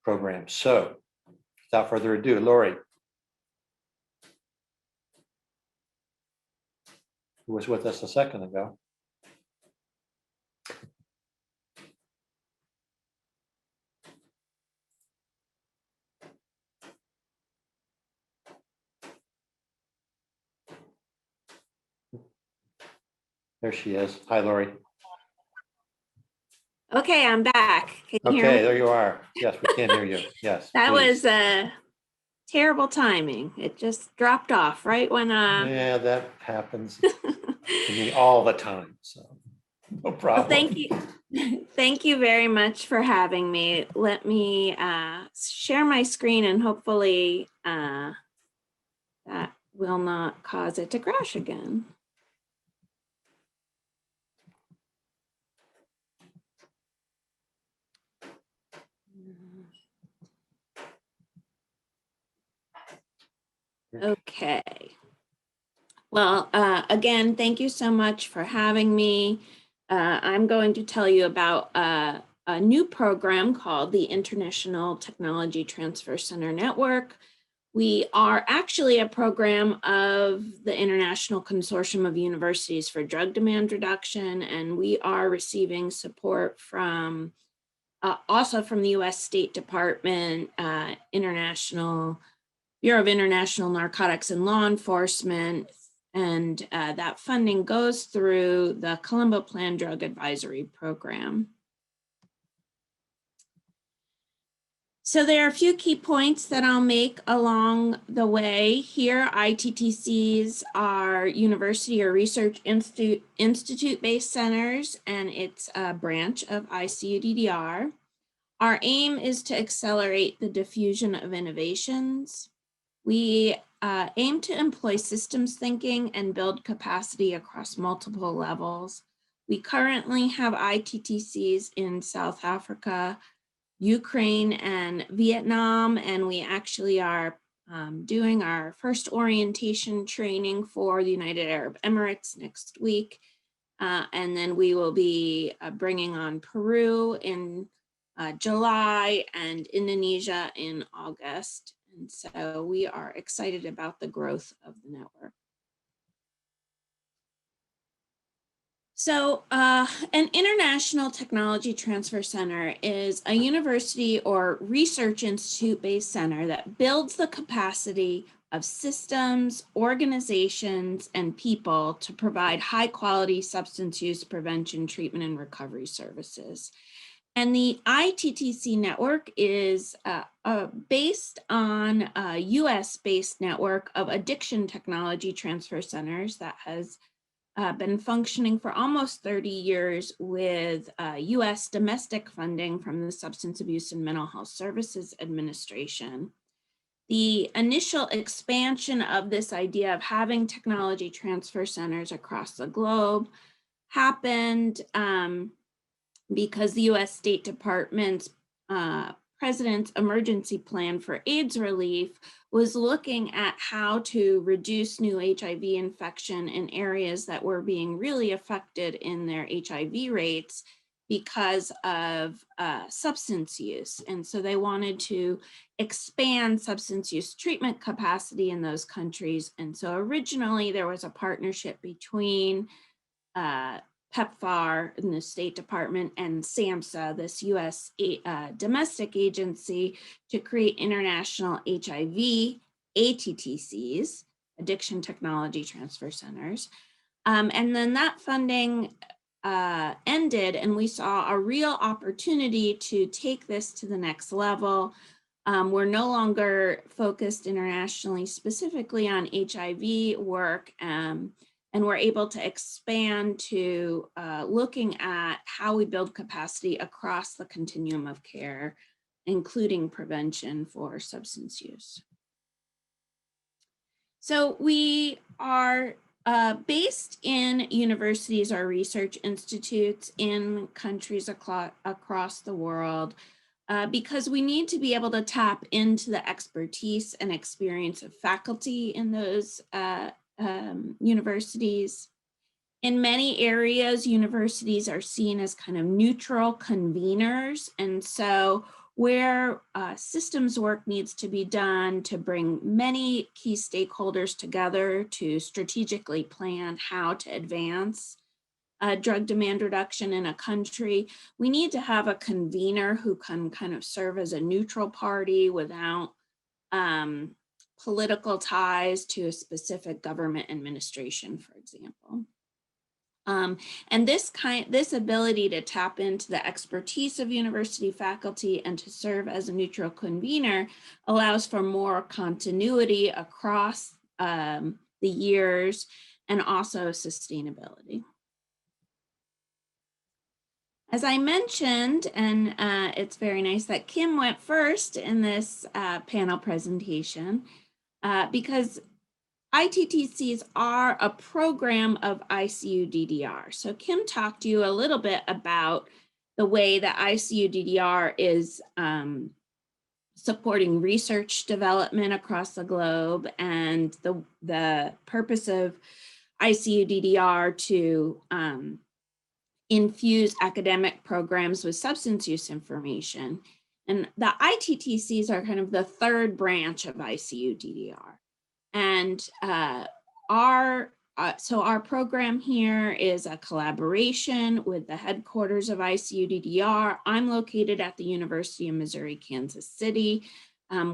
programs. So without further ado, Lori, who was with us a second ago. There she is. Hi, Lori. Okay, I'm back. Can you hear Okay, me? there you are. Yes, we can hear you. Yes. That please. was terrible timing. It just dropped off right when Yeah, that happens to me all the time. So no problem. Well, thank you. Thank you very much for having me. Let me share my screen and hopefully that will not cause it to crash again. Okay. Well, again, thank you so much for having me. I'm going to tell you about a new program called the International Technology Transfer Center Network. We are actually a program of the International Consortium of Universities for Drug Demand Reduction, and we are receiving support from also from the U.S. State Department, Bureau of International Narcotics and Law Enforcement, and that funding goes through the Colombo Plan Drug Advisory Program. So there are a few key points that I'll make along the way here. ITTCs are university or research institute-based centers, and it's a branch of ICUDDR. Our aim is to accelerate the diffusion of innovations. We aim to employ systems thinking and build capacity across multiple levels. We currently have ITTCs in South Africa, Ukraine, and Vietnam, and we actually are doing our first orientation training for the United Arab Emirates next week. And then we will be bringing on Peru in July and Indonesia in August. And so we are excited about the growth of the network. So an International Technology Transfer Center is a university or research institute-based center that builds the capacity of systems, organizations, and people to provide high-quality substance use prevention, treatment, and recovery services. And the ITTC network is based on a US-based network of addiction technology transfer centers that has been functioning for almost 30 years with US domestic funding from the Substance Abuse and Mental Health Services Administration. The initial expansion of this idea of having technology transfer centers across the globe happened because the US State Department's President's Emergency Plan for AIDS Relief was looking at how to reduce new HIV infection in areas that were being really affected in their HIV rates. because of substance use. And so they wanted to expand substance use treatment capacity in those countries. And so originally there was a partnership between PEPFAR in the State Department and SAMHSA, this US domestic agency, to create international HIV ATTCs, Addiction Technology Transfer Centers. And then that funding ended, and we saw a real opportunity to take this to the next level. We're no longer focused internationally specifically on HIV work, and we're able to expand to looking at how we build capacity across the continuum of care, including prevention for substance use. So we are based in universities or research institutes in countries across the world because we need to be able to tap into the expertise and experience of faculty in those universities. In many areas, universities are seen as kind of neutral conveners. And so where systems work needs to be done to bring many key stakeholders together to strategically plan how to advance drug demand reduction in a country, we need to have a convener who can kind of serve as a neutral party without political ties to a specific government administration, for example. And this ability to tap into the expertise of university faculty and to serve as a neutral convener allows for more continuity across the years and also sustainability. As I mentioned, and it's very nice that Kim went first in this panel presentation, because ITTCs are a program of ICU DDR. So Kim talked to you a little bit about the way that ICU DDR is supporting research development across the globe, and the purpose of ICU DDR to infuse academic programs with substance use information. And the ITTCs are kind of the third branch of ICU DDR. And our program here is a collaboration with the headquarters of ICU DDR. I'm located at the University of Missouri, Kansas City.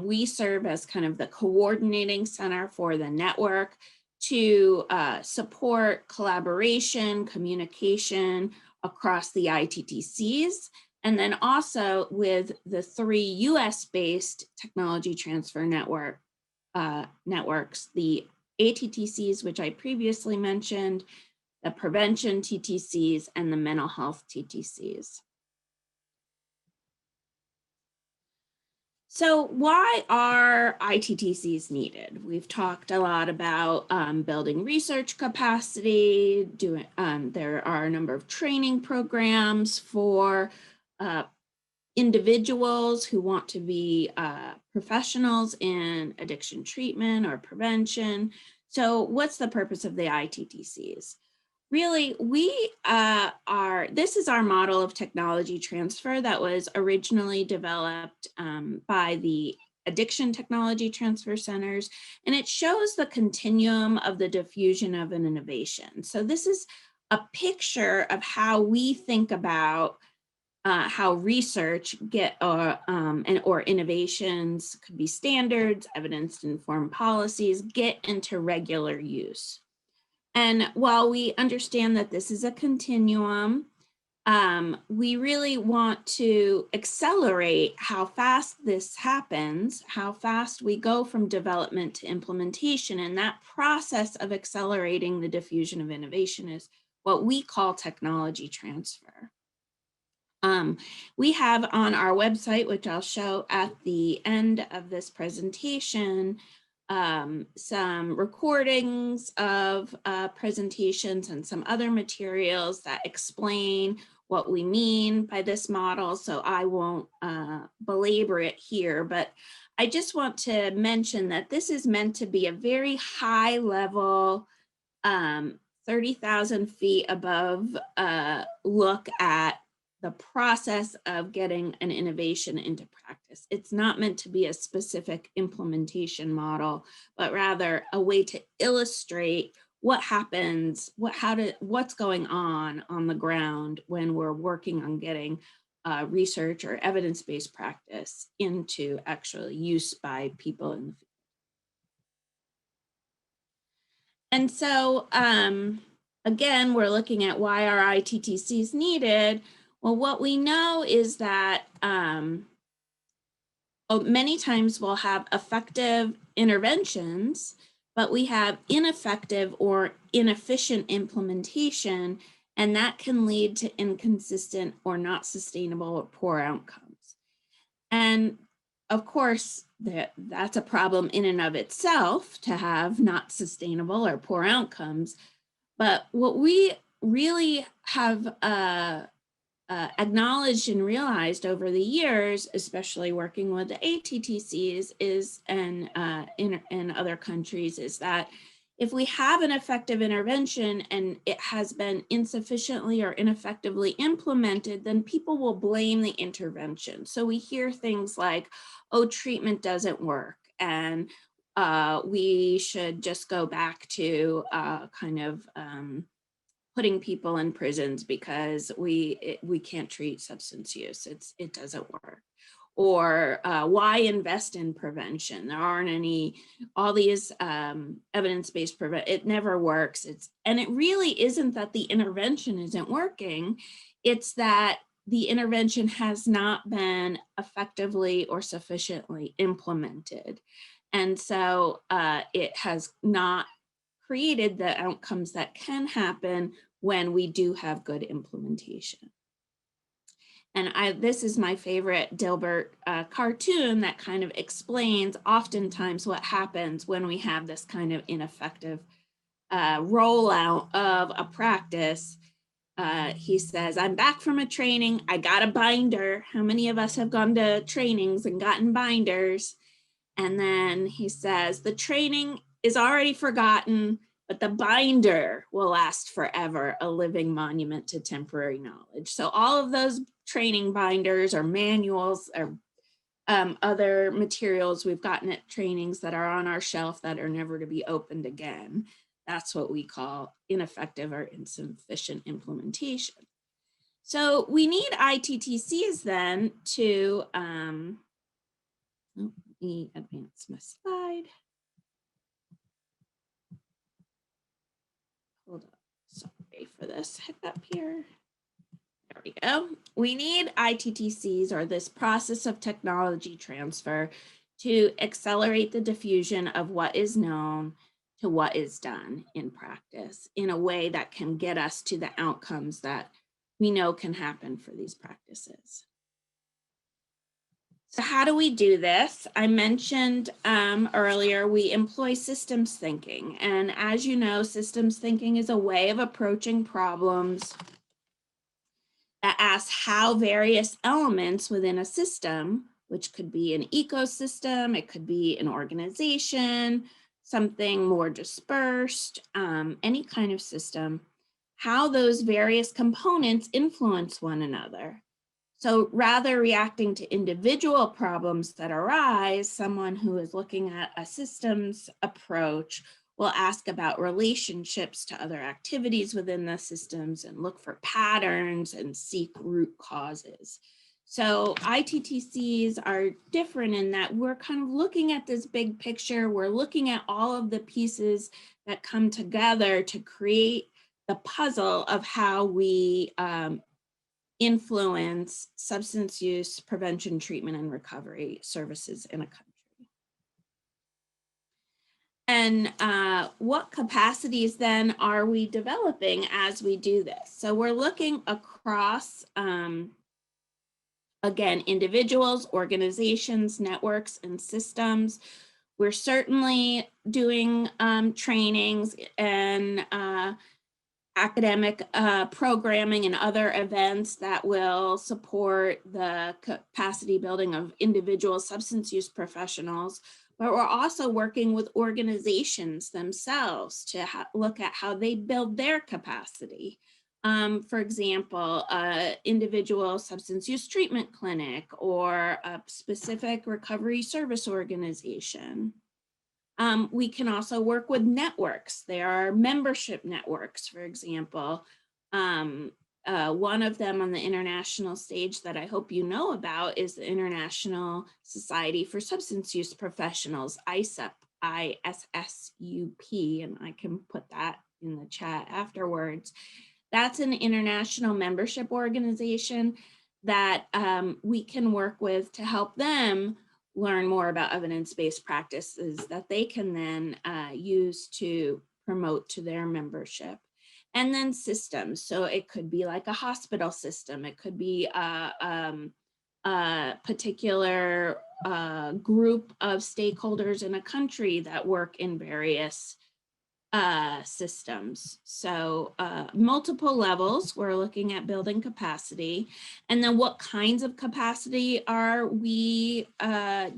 We serve as kind of the coordinating center for the network to support collaboration, communication across the ITTCs, and then also with the 3 US-based technology transfer networks, the ATTCs, which I previously mentioned, the prevention TTCs, and the mental health TTCs. So why are ITTCs needed? We've talked a lot about building research capacity, there are a number of training programs for individuals who want to be professionals in addiction treatment or prevention. So what's the purpose of the ITTCs? Really, this is our model of technology transfer that was originally developed by the Addiction Technology Transfer Centers, and it shows the continuum of the diffusion of an innovation. So this is a picture of how we think about how research or innovations, could be standards, evidence-informed policies, get into regular use. And while we understand that this is a continuum, we really want to accelerate how fast this happens, how fast we go from development to implementation. And that process of accelerating the diffusion of innovation is what we call technology transfer. We have on our website, which I'll show at the end of this presentation, some recordings of presentations and some other materials that explain what we mean by this model. So I won't belabor it here, but I just want to mention that this is meant to be a very high level, 30,000 feet above look at the process of getting an innovation into practice. It's not meant to be a specific implementation model, but rather a way to illustrate what happens, what's going on the ground when we're working on getting research or evidence-based practice into actual use by people in the field. And so, again, we're looking at why are ITTCs needed. Well, what we know is that many times we'll have effective interventions, but we have ineffective or inefficient implementation, and that can lead to inconsistent or not sustainable or poor outcomes. And of course, that's a problem in and of itself to have not sustainable or poor outcomes. But what we really have acknowledged and realized over the years, especially working with the ATTCs and in other countries, is that if we have an effective intervention and it has been insufficiently or ineffectively implemented, then people will blame the intervention. So we hear things like, oh, treatment doesn't work, and we should just go back to putting people in prisons because we can't treat substance use. It doesn't work. Or why invest in prevention? There aren't any, all these evidence-based it never works. And it really isn't that the intervention isn't working. It's that the intervention has not been effectively or sufficiently implemented. And so it has not created the outcomes that can happen when we do have good implementation. And this is my favorite Dilbert cartoon that kind of explains oftentimes what happens when we have this kind of ineffective rollout of a practice. He says, I'm back from a training, I got a binder. How many of us have gone to trainings and gotten binders? And then he says, the training is already forgotten, but the binder will last forever, a living monument to temporary knowledge. So all of those training binders or manuals or other materials we've gotten at trainings that are on our shelf that are never to be opened again, that's what we call ineffective or insufficient implementation. So we need ITTCs then to, let me advance my slide. Hold on, sorry for this hiccup here. There we go. We need ITTCs, or this process of technology transfer, to accelerate the diffusion of what is known to what is done in practice in a way that can get us to the outcomes that we know can happen for these practices. So how do we do this? I mentioned earlier, we employ systems thinking. And as you know, systems thinking is a way of approaching problems that asks how various elements within a system, which could be an ecosystem, it could be an organization, something more dispersed, any kind of system, how those various components influence one another. So rather reacting to individual problems that arise, someone who is looking at a systems approach will ask about relationships to other activities within the systems and look for patterns and seek root causes. So ITTCs are different in that we're kind of looking at this big picture. We're looking at all of the pieces that come together to create the puzzle of how we influence substance use prevention, treatment, and recovery services in a country. And what capacities then are we developing as we do this? So we're looking across, again, individuals, organizations, networks, and systems. We're certainly doing trainings and academic programming and other events that will support the capacity building of individual substance use professionals, but we're also working with organizations themselves to look at how they build their capacity. For example, individual substance use treatment clinic or a specific recovery service organization. We can also work with networks. There are membership networks, for example. One of them on the international stage that I hope you know about is the International Society for Substance Use Professionals, ISSUP, ISSUP, and I can put that in the chat afterwards. That's an international membership organization that we can work with to help them learn more about evidence-based practices that they can then use to promote to their membership. And then systems. So it could be like a hospital system. It could be a particular group of stakeholders in a country that work in various systems. So multiple levels, we're looking at building capacity. And then what kinds of capacity are we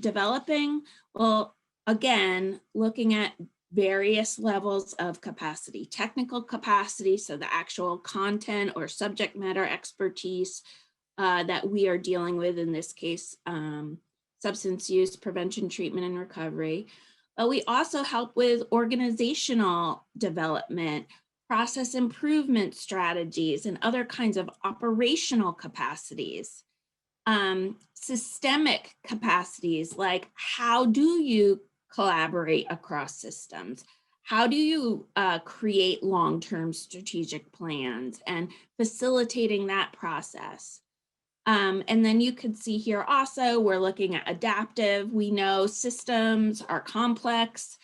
developing? Well, again, looking at various levels of capacity, technical capacity, so the actual content or subject matter expertise that we are dealing with, in this case, substance use prevention, treatment, and recovery. But we also help with organizational development, process improvement strategies, and other kinds of operational capacities. Systemic capacities, like how do you collaborate across systems? How do you create long-term strategic plans and facilitating that process? And then you could see here also, we're looking at adaptive. We know systems are complex,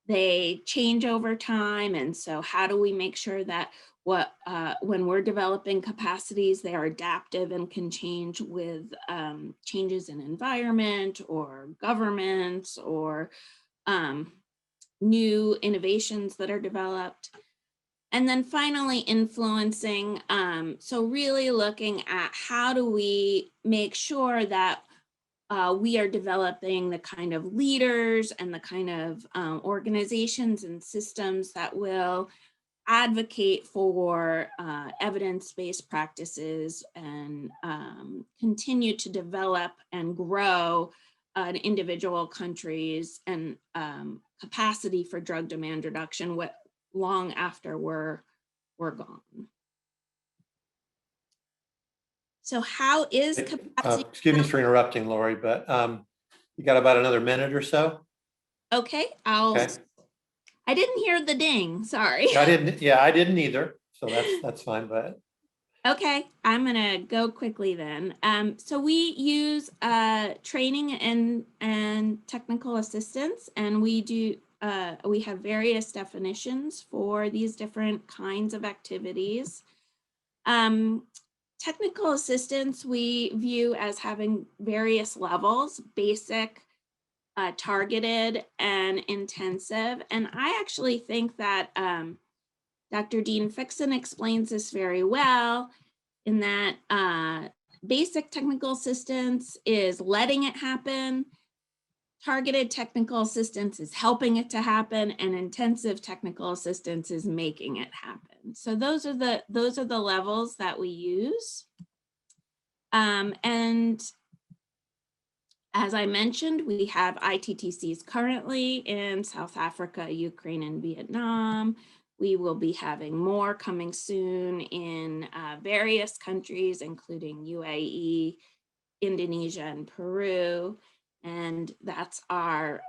they change over time. And so how do we make sure that when we're developing capacities, they are adaptive and can change with changes in environment or governments or new innovations that are developed. And then finally, influencing. So really looking at how do we make sure that we are developing the kind of leaders and the kind of organizations and systems that will advocate for evidence-based practices and continue to develop and grow individual countries and capacity for drug demand reduction long after we're gone. So how is capacity? Excuse me for interrupting, Lori, but you got about another minute or so? Okay, Okay. I didn't hear the ding, sorry. I didn't either. So that's fine, but. Okay, I'm gonna go quickly then. So we use training and technical assistance, and we have various definitions for these different kinds of activities. Technical assistance we view as having various levels: basic, targeted, and intensive. And I actually think that Dr. Dean Fixon explains this very well, in that basic technical assistance is letting it happen, targeted technical assistance is helping it to happen, and intensive technical assistance is making it happen. So those are the levels that we use. And as I mentioned, we have ITTCs currently in South Africa, Ukraine, and Vietnam. We will be having more coming soon in various countries, including UAE, Indonesia, and Peru. And that's our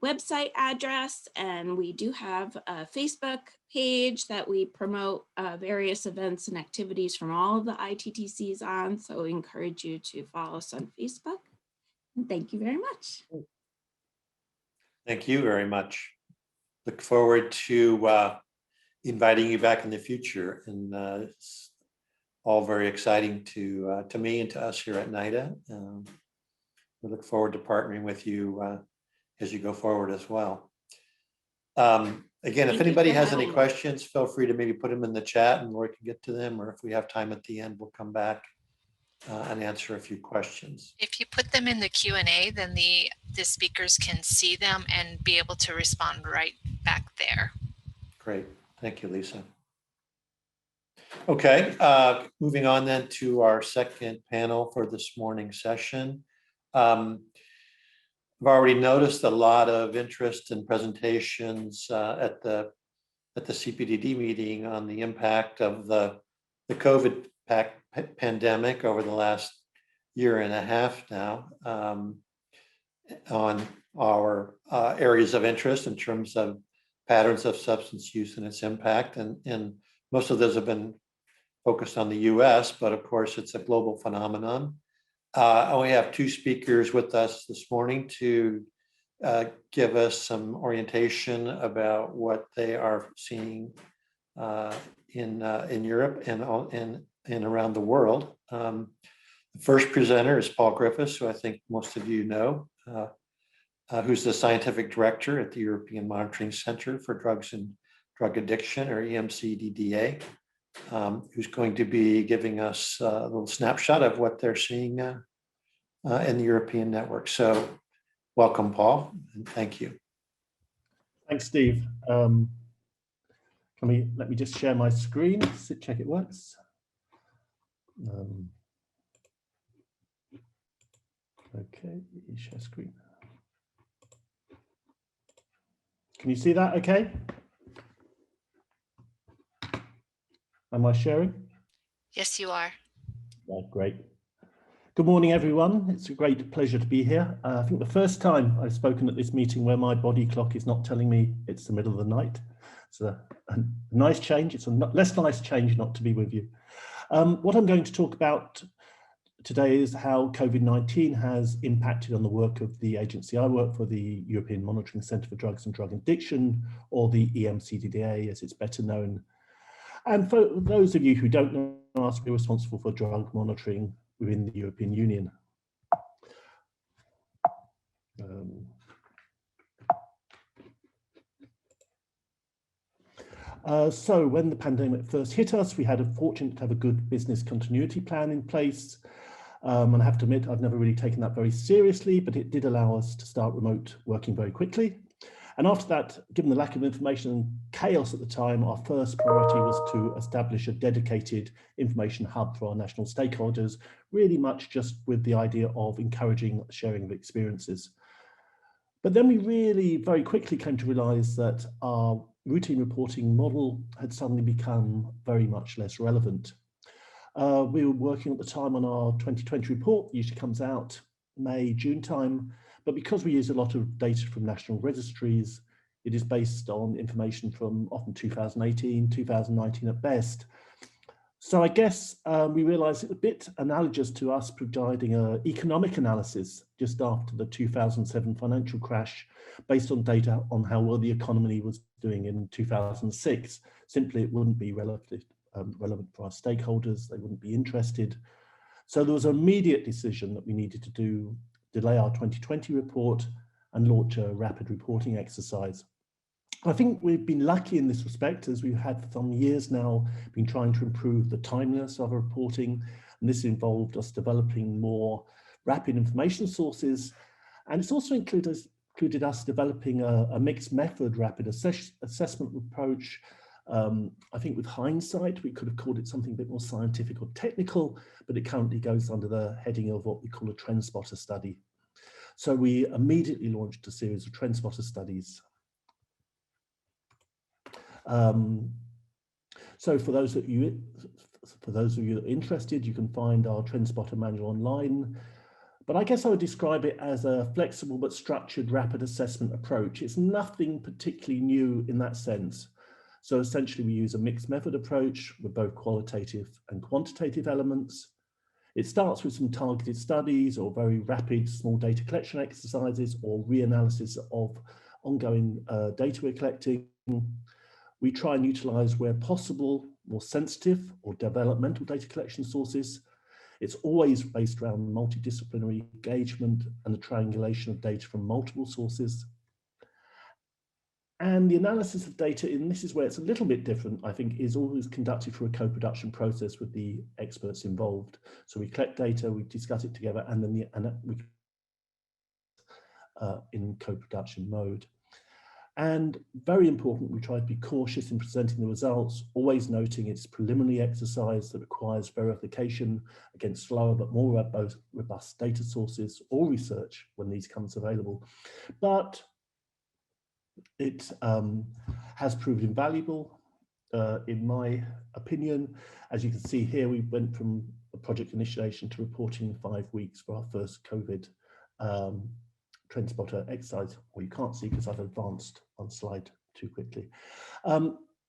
website address. And we do have a Facebook page that we promote various events and activities from all of the ITTCs on. So we encourage you to follow us on Facebook. And thank you very much. Thank you very much. Look forward to inviting you back in the future, and it's all very exciting to me and to us here at NIDA. We look forward to partnering with you as you go forward as well. Again, if anybody has any questions, feel free to maybe put them in the chat and Lori can get to them, or if we have time at the end, we'll come back and answer a few questions. If you put them in the Q&A, then the speakers can see them and be able to respond right back there. Great. Thank you, Lisa. Okay, moving on then to our second panel for this morning's session. I've already noticed a lot of interest in presentations at the CPDD meeting on the impact of the COVID pandemic over the last year and a half now on our areas of interest in terms of patterns of substance use and its impact. And most of those have been focused on the US, but of course it's a global phenomenon. We have two speakers with us this morning to give us some orientation about what they are seeing in Europe and around the world. The first presenter is Paul Griffiths, who I think most of you know, who's the scientific director at the European Monitoring Center for Drugs and Drug Addiction, or EMCDDA, who's going to be giving us a little snapshot of what they're seeing in the European network. So welcome, Paul, and thank you. Thanks, Steve. Let me just share my screen, check it works. Okay, share screen. Can you see that okay? Am I sharing? Yes, you are. Right, great. Good morning, everyone. It's a great pleasure to be here. I think the first time I've spoken at this meeting where my body clock is not telling me it's the middle of the night. It's a nice change. It's a less nice change not to be with you. What I'm going to talk about today is how COVID-19 has impacted on the work of the agency I work for, the European Monitoring Center for Drugs and Drug Addiction, or the EMCDDA as it's better known. And for those of you who don't know us, we're responsible for drug monitoring within the European Union. So when the pandemic first hit us, we had a fortunate to have a good business continuity plan in place. And I have to admit, I've never really taken that very seriously, but it did allow us to start remote working very quickly. And after that, given the lack of information and chaos at the time, our first priority was to establish a dedicated information hub for our national stakeholders, really much just with the idea of encouraging sharing of experiences. But then we really very quickly came to realize that our routine reporting model had suddenly become very much less relevant. We were working at the time on our 2020 report, usually comes out May, June time, but because we use a lot of data from national registries, it is based on information from often 2018, 2019 at best. So I guess we realized it's a bit analogous to us providing an economic analysis just after the 2007 financial crash, based on data on how well the economy was doing in 2006. Simply, it wouldn't be relevant for our stakeholders. They wouldn't be interested. So there was an immediate decision that we needed to delay our 2020 report and launch a rapid reporting exercise. I think we've been lucky in this respect, as we've had for some years now been trying to improve the timeliness of our reporting, and this involved us developing more rapid information sources, and it's also included us developing a mixed method rapid assessment approach. I think with hindsight, we could have called it something a bit more scientific or technical, but it currently goes under the heading of what we call a trend spotter study. So we immediately launched a series of trend spotter studies. So for those of you that are interested, you can find our trend spotter manual online. But I guess I would describe it as a flexible but structured rapid assessment approach. It's nothing particularly new in that sense. So essentially we use a mixed method approach with both qualitative and quantitative elements. It starts with some targeted studies or very rapid small data collection exercises or reanalysis of ongoing data we're collecting. We try and utilize, where possible, more sensitive or developmental data collection sources. It's always based around multidisciplinary engagement and the triangulation of data from multiple sources. And the analysis of data, and this is where it's a little bit different, I think, is always conducted through a co-production process with the experts involved. So we collect data, we discuss it together, and then we in co-production mode. And very important, we try to be cautious in presenting the results, always noting it's preliminary exercise that requires verification against slower but more robust data sources or research when these comes available. But it has proved invaluable, in my opinion. As you can see here, we went from a project initiation to reporting in 5 weeks for our first COVID trend spotter exercise. Well, you can't see because I've advanced on slide too quickly.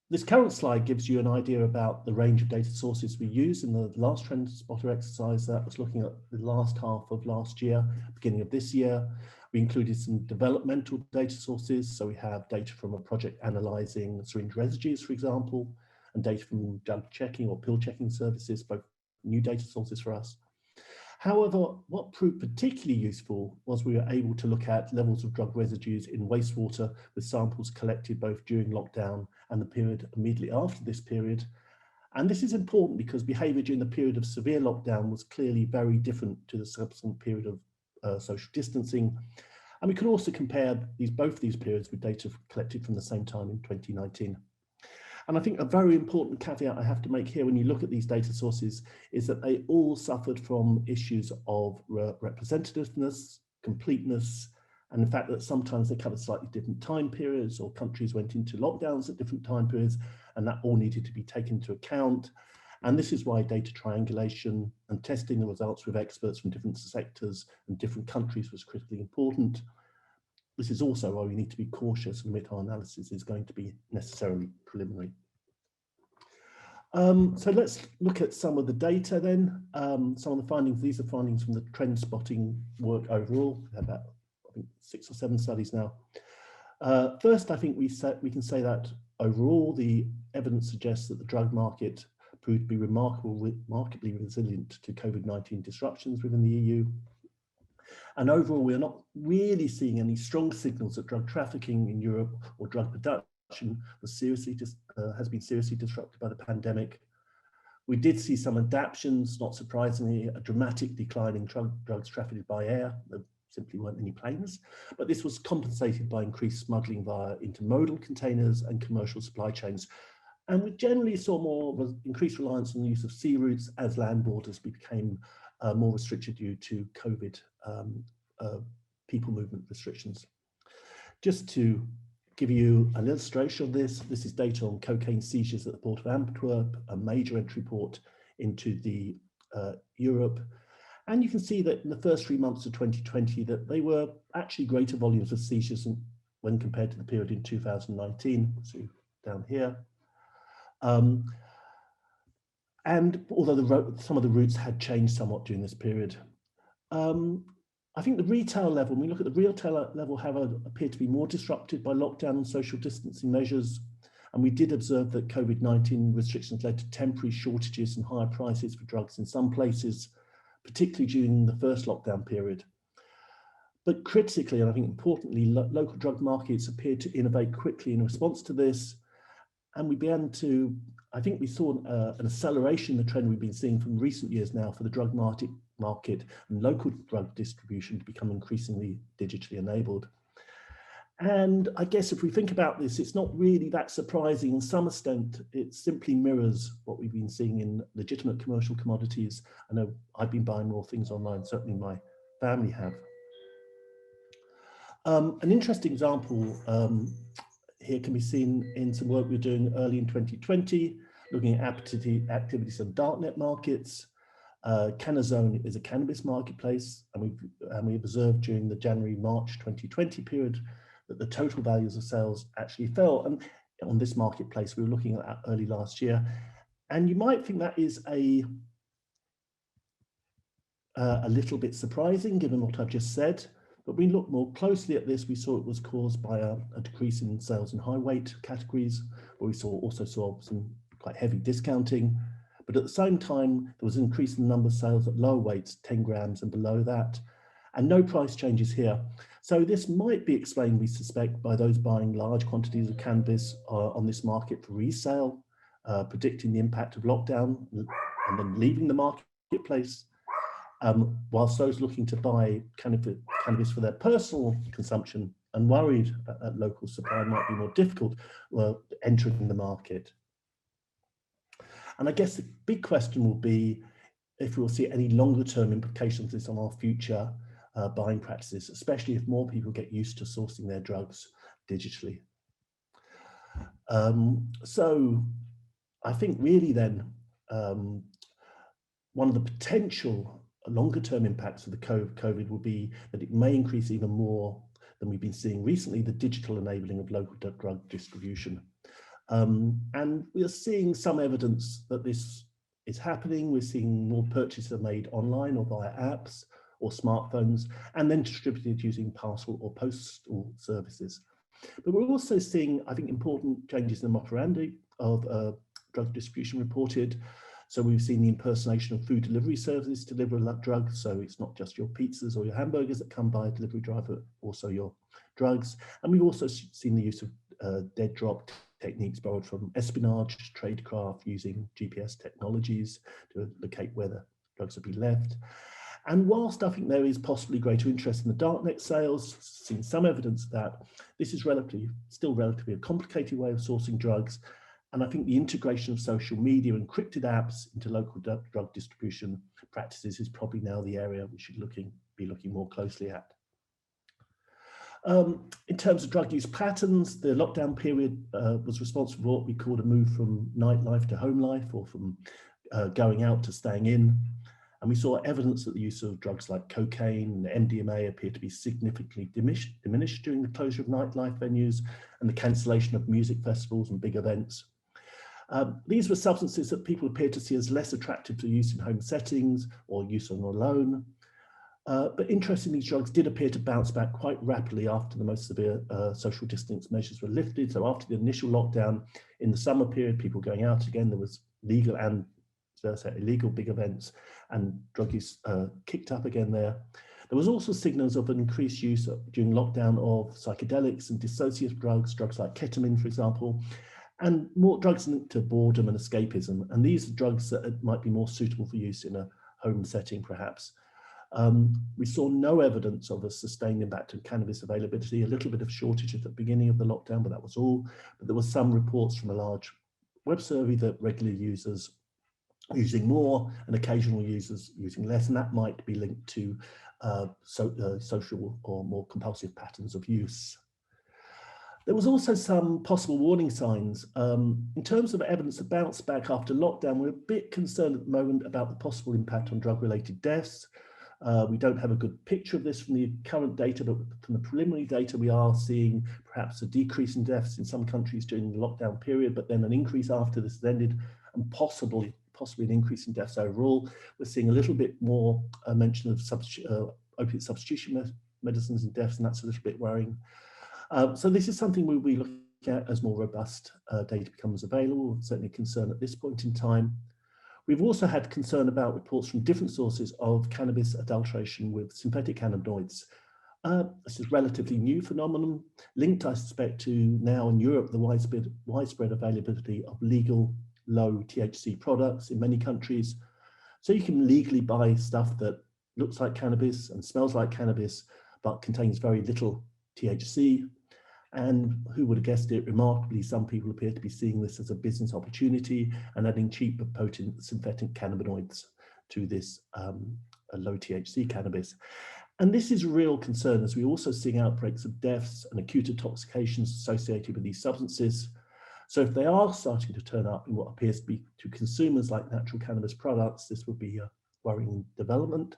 This current slide gives you an idea about the range of data sources we use in the last trend spotter exercise. That was looking at the last half of last year, beginning of this year. We included some developmental data sources. So we have data from a project analyzing syringe residues, for example, and data from drug checking or pill checking services, both new data sources for us. However, what proved particularly useful was we were able to look at levels of drug residues in wastewater with samples collected both during lockdown and the period immediately after this period. And this is important because behaviour during the period of severe lockdown was clearly very different to the subsequent period of social distancing. And we could also compare both these periods with data collected from the same time in 2019. And I think a very important caveat I have to make here when you look at these data sources is that they all suffered from issues of representativeness, completeness, and the fact that sometimes they covered slightly different time periods or countries went into lockdowns at different time periods, and that all needed to be taken into account. And this is why data triangulation and testing the results with experts from different sectors and different countries was critically important. This is also why we need to be cautious and admit our analysis is going to be necessarily preliminary. So let's look at some of the data then. Some of the findings, these are findings from the trend spotting work overall. We have about, I think, 6 or 7 studies now. First, I think we can say that overall the evidence suggests that the drug market proved to be remarkably resilient to COVID-19 disruptions within the EU. And overall, we're not really seeing any strong signals that drug trafficking in Europe or drug production has been seriously disrupted by the pandemic. We did see some adaptations, not surprisingly, a dramatic decline in drugs trafficked by air. There simply weren't any planes, but this was compensated by increased smuggling via intermodal containers and commercial supply chains. And we generally saw more increased reliance on the use of sea routes as land borders became more restricted due to COVID people movement restrictions. Just to give you an illustration of this, this is data on cocaine seizures at the port of Antwerp, a major entry port into the Europe. And you can see that in the first 3 months of 2020 that they were actually greater volumes of seizures when compared to the period in 2019, so down here. And although some of the routes had changed somewhat during this period. I think the retail level, when we look at the retail level, appeared to be more disrupted by lockdown and social distancing measures. And we did observe that COVID-19 restrictions led to temporary shortages and higher prices for drugs in some places, particularly during the first lockdown period. But critically, and I think importantly, local drug markets appeared to innovate quickly in response to this. And we began to, I think we saw an acceleration in the trend we've been seeing from recent years now for the drug market and local drug distribution to become increasingly digitally enabled. And I guess if we think about this, it's not really that surprising. In some extent, it simply mirrors what we've been seeing in legitimate commercial commodities. I know I've been buying more things online, certainly my family have. An interesting example here can be seen in some work we were doing early in 2020, looking at activities on darknet markets. Canazone is a cannabis marketplace, and we observed during the January-March 2020 period that the total values of sales actually fell. And on this marketplace, we were looking at early last year. And you might think that is a little bit surprising given what I've just said. But when we looked more closely at this, we saw it was caused by a decrease in sales in high weight categories, where we also saw some quite heavy discounting. But at the same time, there was an increase in the number of sales at lower weights, 10 grams and below that, and no price changes here. So this might be explained, we suspect, by those buying large quantities of cannabis on this market for resale, predicting the impact of lockdown and then leaving the marketplace, whilst those looking to buy cannabis for their personal consumption and worried that local supply might be more difficult entering the market. And I guess the big question will be if we'll see any longer term implications of this on our future buying practices, especially if more people get used to sourcing their drugs digitally. So I think really then one of the potential longer term impacts of the COVID will be that it may increase even more than we've been seeing recently, the digital enabling of local drug distribution. And we are seeing some evidence that this is happening. We're seeing more purchases made online or via apps or smartphones, and then distributed using parcel or postal services. But we're also seeing, I think, important changes in the operandi of drug distribution reported. So we've seen the impersonation of food delivery services to deliver drugs. So it's not just your pizzas or your hamburgers that come by a delivery driver, also your drugs. And we've also seen the use of dead drop techniques borrowed from espionage, tradecraft, using GPS technologies to locate where the drugs have been left. And whilst I think there is possibly greater interest in the darknet sales, seen some evidence that this is still relatively a complicated way of sourcing drugs. And I think the integration of social media and encrypted apps into local drug distribution practices is probably now the area we should be looking more closely at. In terms of drug use patterns, the lockdown period was responsible for what we called a move from nightlife to home life, or from going out to staying in. And we saw evidence that the use of drugs like cocaine and MDMA appeared to be significantly diminished during the closure of nightlife venues and the cancellation of music festivals and big events. These were substances that people appeared to see as less attractive to use in home settings or use on alone. But interestingly, these drugs did appear to bounce back quite rapidly after the most severe social distance measures were lifted. So after the initial lockdown in the summer period, people going out again, there was legal and illegal big events, and drug use kicked up again there. There was also signals of an increased use during lockdown of psychedelics and dissociative drugs like ketamine, for example, and more drugs linked to boredom and escapism. And these are drugs that might be more suitable for use in a home setting, perhaps. We saw no evidence of a sustained impact on cannabis availability, a little bit of shortage at the beginning of the lockdown, but that was all. But there were some reports from a large web survey that regular users using more and occasional users using less, and that might be linked to social or more compulsive patterns of use. There was also some possible warning signs. In terms of evidence of bounce back after lockdown, we're a bit concerned at the moment about the possible impact on drug-related deaths. We don't have a good picture of this from the current data, but from the preliminary data, we are seeing perhaps a decrease in deaths in some countries during the lockdown period, but then an increase after this has ended, and possibly an increase in deaths overall. We're seeing a little bit more mention of opiate substitution medicines and deaths, and that's a little bit worrying. So this is something we'll be looking at as more robust data becomes available, certainly a concern at this point in time. We've also had concern about reports from different sources of cannabis adulteration with synthetic cannabinoids. This is a relatively new phenomenon, linked, I suspect, to now in Europe, the widespread availability of legal low THC products in many countries. So you can legally buy stuff that looks like cannabis and smells like cannabis, but contains very little THC. And who would have guessed it? Remarkably, some people appear to be seeing this as a business opportunity and adding cheap but potent synthetic cannabinoids to this low THC cannabis. And this is a real concern, as we're also seeing outbreaks of deaths and acute intoxications associated with these substances. So if they are starting to turn up in what appears to be to consumers like natural cannabis products, this would be a worrying development.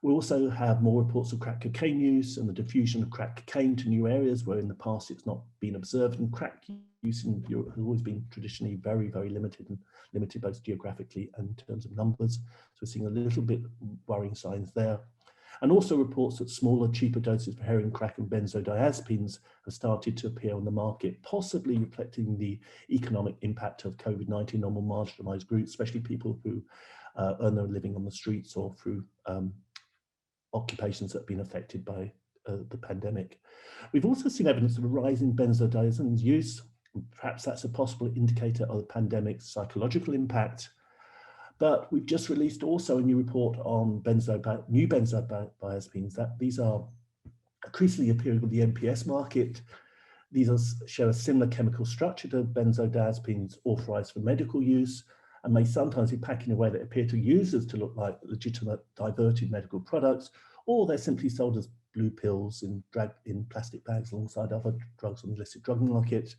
We also have more reports of crack cocaine use and the diffusion of crack cocaine to new areas where in the past it's not been observed. And crack use in Europe has always been traditionally very, very limited, and limited both geographically and in terms of numbers. So we're seeing a little bit worrying signs there. And also reports that smaller, cheaper doses of heroin, crack and benzodiazepines have started to appear on the market, possibly reflecting the economic impact of COVID-19 on more marginalized groups, especially people who earn their living on the streets or through occupations that have been affected by the pandemic. We've also seen evidence of a rise in benzodiazepines use. Perhaps that's a possible indicator of the pandemic's psychological impact. But we've just released also a new report on new benzodiazepines, that these are increasingly appearing on the NPS market. These show a similar chemical structure to benzodiazepines authorized for medical use, and may sometimes be packed in a way that appear to users to look like legitimate diverted medical products, or they're simply sold as blue pills dragged in plastic bags alongside other drugs on the illicit drug market.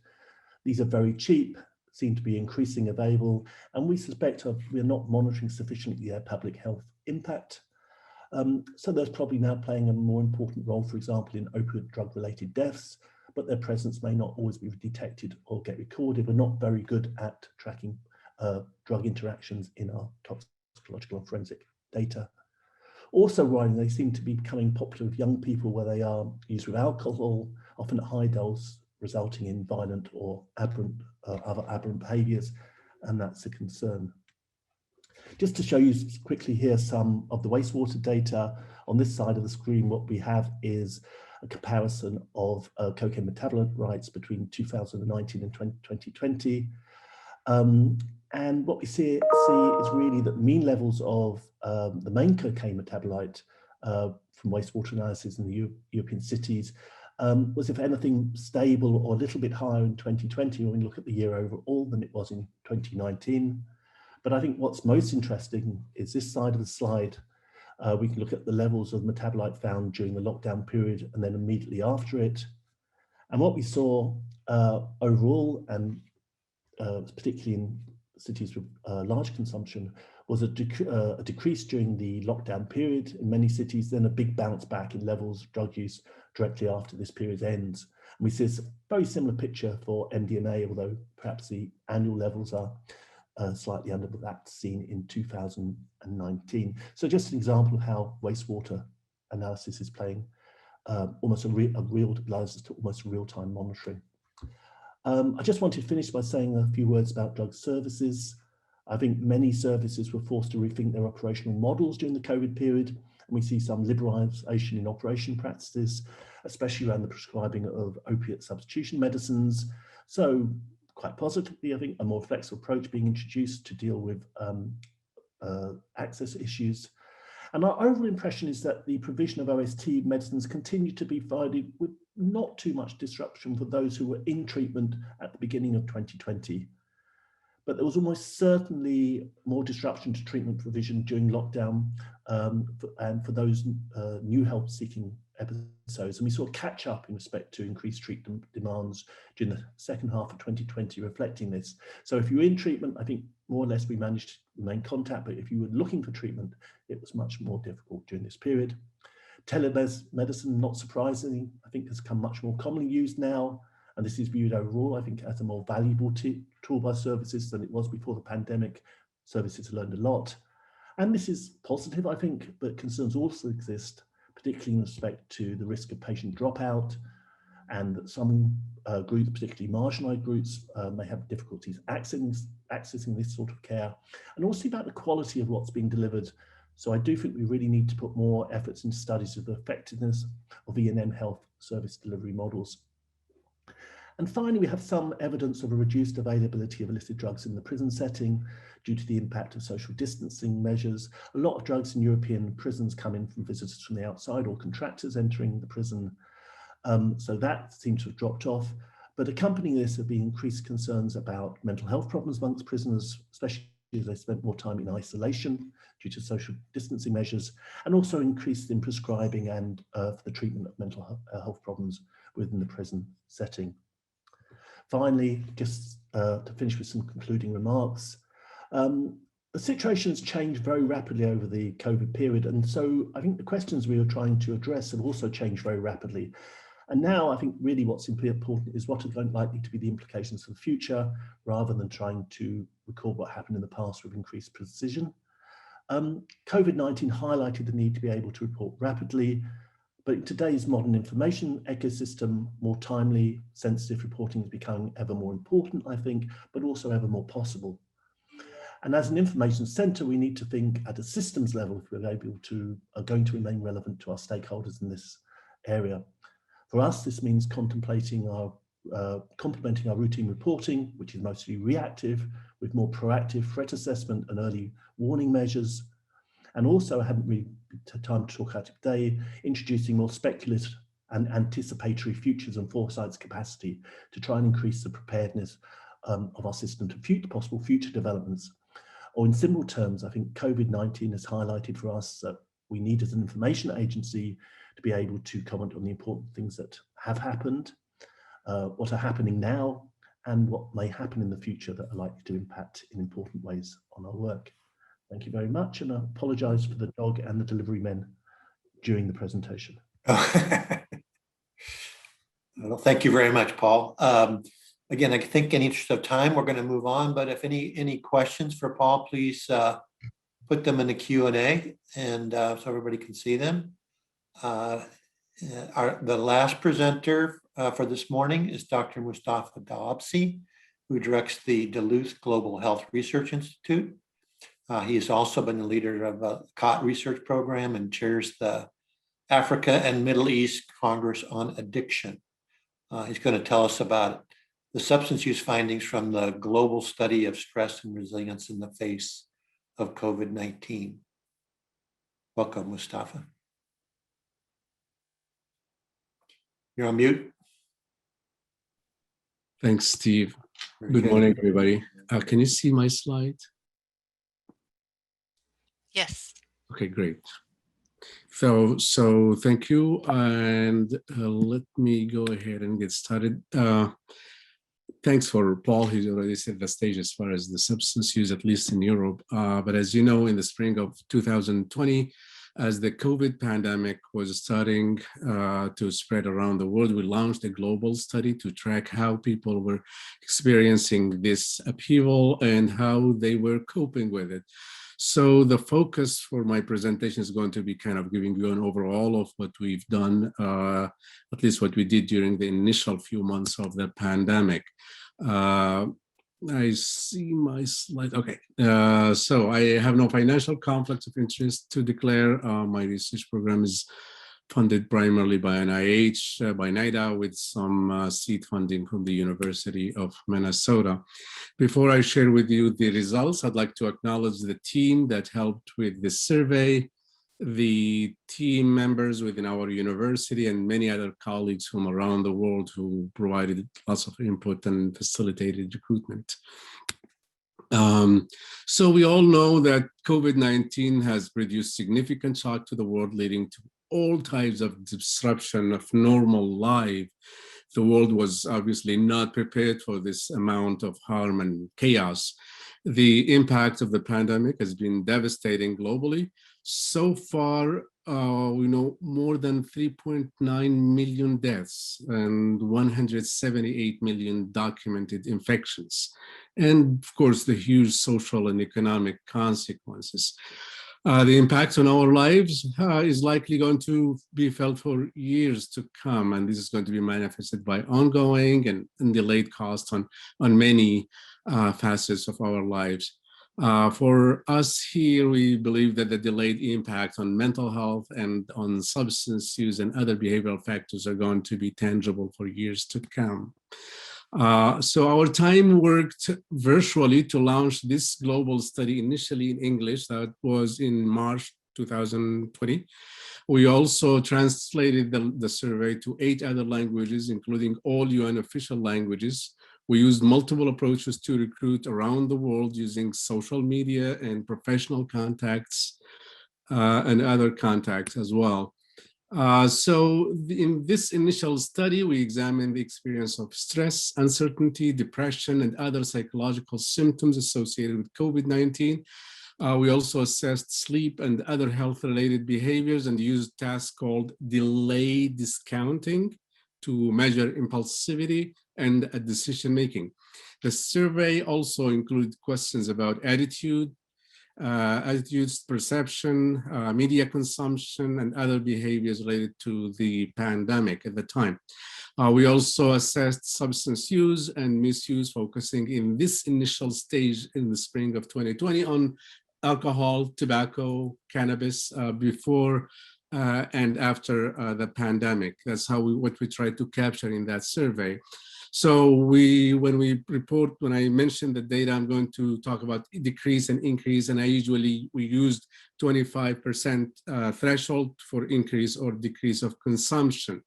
These are very cheap, seem to be increasingly available, and we suspect we are not monitoring sufficiently their public health impact. So they're probably now playing a more important role, for example, in opioid drug-related deaths, but their presence may not always be detected or get recorded. We're not very good at tracking drug interactions in our toxicological and forensic data. Also, Ryan, they seem to be becoming popular with young people where they are used with alcohol, often at high dose, resulting in violent or other aberrant behaviours, and that's a concern. Just to show you quickly here some of the wastewater data. On this side of the screen, what we have is a comparison of cocaine metabolite rates between 2019 and 2020. And what we see is really that mean levels of the main cocaine metabolite from wastewater analysis in the European cities was, if anything, stable or a little bit higher in 2020 when we look at the year overall than it was in 2019. But I think what's most interesting is this side of the slide. We can look at the levels of metabolite found during the lockdown period and then immediately after it. And what we saw overall, and particularly in cities with large consumption, was a decrease during the lockdown period in many cities, then a big bounce back in levels of drug use directly after this period ends. And we see a very similar picture for MDMA, although perhaps the annual levels are slightly under that seen in 2019. So just an example of how wastewater analysis is playing almost real-time monitoring. I just wanted to finish by saying a few words about drug services. I think many services were forced to rethink their operational models during the COVID period, and we see some liberalisation in operation practices, especially around the prescribing of opiate substitution medicines. So quite positively, I think a more flexible approach being introduced to deal with access issues. And our overall impression is that the provision of OST medicines continue to be provided with not too much disruption for those who were in treatment at the beginning of 2020. But there was almost certainly more disruption to treatment provision during lockdown and for those new help-seeking episodes. And we saw a catch up in respect to increased treatment demands during the second half of 2020, reflecting this. So if you were in treatment, I think more or less we managed to remain contact, but if you were looking for treatment, it was much more difficult during this period. Telemedicine, not surprisingly, I think has become much more commonly used now. And this is viewed overall, I think, as a more valuable tool by services than it was before the pandemic. Services learned a lot. And this is positive, I think, but concerns also exist, particularly in respect to the risk of patient dropout, and that some groups, particularly marginalised groups, may have difficulties accessing this sort of care, and also about the quality of what's being delivered. So I do think we really need to put more efforts into studies of the effectiveness of E&M health service delivery models. And finally, we have some evidence of a reduced availability of illicit drugs in the prison setting due to the impact of social distancing measures. A lot of drugs in European prisons come in from visitors from the outside or contractors entering the prison. So that seems to have dropped off. But accompanying this have been increased concerns about mental health problems amongst prisoners, especially as they spent more time in isolation due to social distancing measures, and also increased in prescribing and for the treatment of mental health problems within the prison setting. Finally, just to finish with some concluding remarks, the situation has changed very rapidly over the COVID period. And so I think the questions we are trying to address have also changed very rapidly. And now I think really what's important is what are likely to be the implications for the future, rather than trying to record what happened in the past with increased precision. COVID-19 highlighted the need to be able to report rapidly, but in today's modern information ecosystem, more timely, sensitive reporting is becoming ever more important, I think, but also ever more possible. And as an information centre, we need to think at a systems level if we're going to remain relevant to our stakeholders in this area. For us, this means complementing our routine reporting, which is mostly reactive, with more proactive threat assessment and early warning measures. And also, I haven't really had time to talk about it today, introducing more speculative and anticipatory futures and foresight's capacity to try and increase the preparedness of our system to possible future developments. Or in simple terms, I think COVID-19 has highlighted for us that we need as an information agency to be able to comment on the important things that have happened, what are happening now, and what may happen in the future that are likely to impact in important ways on our work. Thank you very much, and I apologize for the dog and the delivery men during the presentation. Well, thank you very much, Paul. Again, I think in interest of time, we're going to move on, but if any questions for Paul, please put them in the Q&A and so everybody can see them. The last presenter for this morning is Dr. Mustafa Dahabsi, who directs the Duluth Global Health Research Institute. He has also been the leader of a COT research program and chairs the Africa and Middle East Congress on Addiction. He's going to tell us about the substance use findings from the global study of stress and resilience in the face of COVID-19. Welcome, Mustafa. You're on mute. Thanks, Steve. Very Good morning, everybody. Can you see my slide? Yes. Okay, great. So thank you, and let me go ahead and get started. Thanks for Paul. He's already set the stage as far as the substance use, at least in Europe. But as you know, in the spring of 2020, as the COVID pandemic was starting to spread around the world, we launched a global study to track how people were experiencing this upheaval and how they were coping with it. So the focus for my presentation is going to be kind of giving you an overall of what we've done, at least what we did during the initial few months of the pandemic. I see my slide. Okay, so I have no financial conflicts of interest to declare. My research program is funded primarily by NIH, by NIDA, with some seed funding from the University of Minnesota. Before I share with you the results, I'd like to acknowledge the team that helped with this survey, the team members within our university, and many other colleagues from around the world who provided lots of input and facilitated recruitment. So we all know that COVID-19 has produced significant shock to the world, leading to all types of disruption of normal life. The world was obviously not prepared for this amount of harm and chaos. The impact of the pandemic has been devastating globally. So far, we know more than 3.9 million deaths and 178 million documented infections. And of course, the huge social and economic consequences. The impact on our lives is likely going to be felt for years to come, and this is going to be manifested by ongoing and delayed costs on many facets of our lives. For us here, we believe that the delayed impact on mental health and on substance use and other behavioral factors are going to be tangible for years to come. So our team worked virtually to launch this global study initially in English. That was in March 2020. We also translated the survey to 8 other languages, including all UN official languages. We used multiple approaches to recruit around the world using social media and professional contacts and other contacts as well. So in this initial study, we examined the experience of stress, uncertainty, depression, and other psychological symptoms associated with COVID-19. We also assessed sleep and other health-related behaviors and used tasks called delay discounting to measure impulsivity and decision-making. The survey also included questions about attitudes, perception, media consumption, and other behaviors related to the pandemic at the time. We also assessed substance use and misuse, focusing in this initial stage in the spring of 2020 on alcohol, tobacco, cannabis, before and after the pandemic. That's what we tried to capture in that survey. So when I mentioned the data, I'm going to talk about decrease and increase, and we used 25% threshold for increase or decrease of consumption.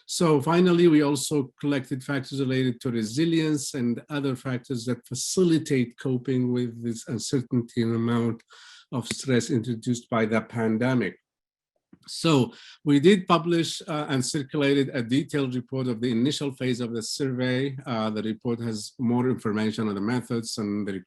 So finally, we also collected factors related to resilience and other factors that facilitate coping with this uncertainty and amount of stress introduced by the pandemic. So we did publish and circulated a detailed report of the initial phase of the survey. The report has more information on the methods and the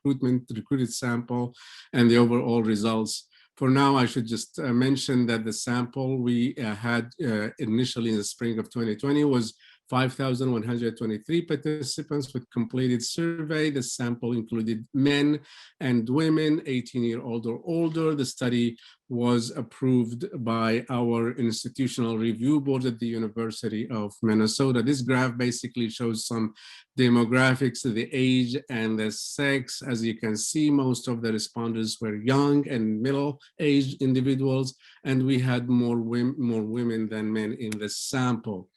recruited sample and the overall results. For now, I should just mention that the sample we had initially in the spring of 2020 was 5,123 participants with completed survey. The sample included men and women, 18-year-old or older. The study was approved by our institutional review board at the University of Minnesota. This graph basically shows some demographics, the age and the sex. As you can see, most of the responders were young and middle-aged individuals, and we had more women than men in the sample.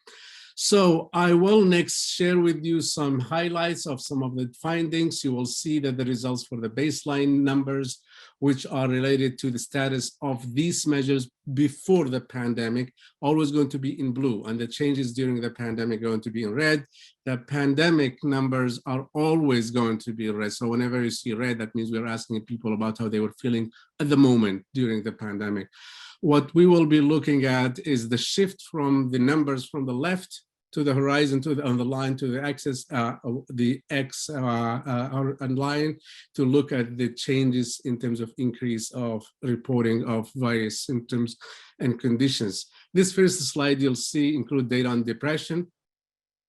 So I will next share with you some highlights of some of the findings. You will see that the results for the baseline numbers, which are related to the status of these measures before the pandemic, always going to be in blue, and the changes during the pandemic are going to be in red. The pandemic numbers are always going to be red. So whenever you see red, that means we're asking people about how they were feeling at the moment during the pandemic. What we will be looking at is the shift from the numbers from the left to the horizon, on the line to the axis, the X line, to look at the changes in terms of increase of reporting of various symptoms and conditions. This first slide you'll see include data on depression.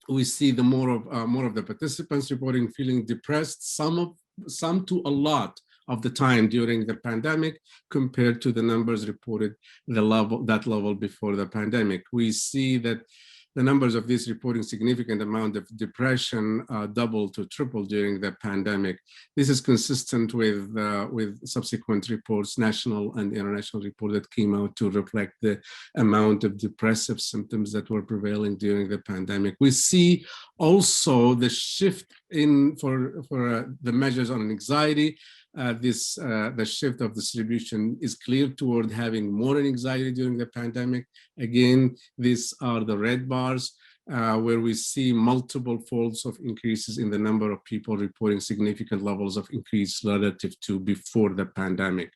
We see the more of the participants reporting feeling depressed, some to a lot of the time during the pandemic compared to the numbers reported that level before the pandemic. We see that the numbers of this reporting significant amount of depression double to triple during the pandemic. This is consistent with subsequent reports, national and international reports that came out to reflect the amount of depressive symptoms that were prevailing during the pandemic. We see also the shift for the measures on anxiety. The shift of distribution is clear toward having more anxiety during the pandemic. Again, these are the red bars where we see multiple folds of increases in the number of people reporting significant levels of increase relative to before the pandemic.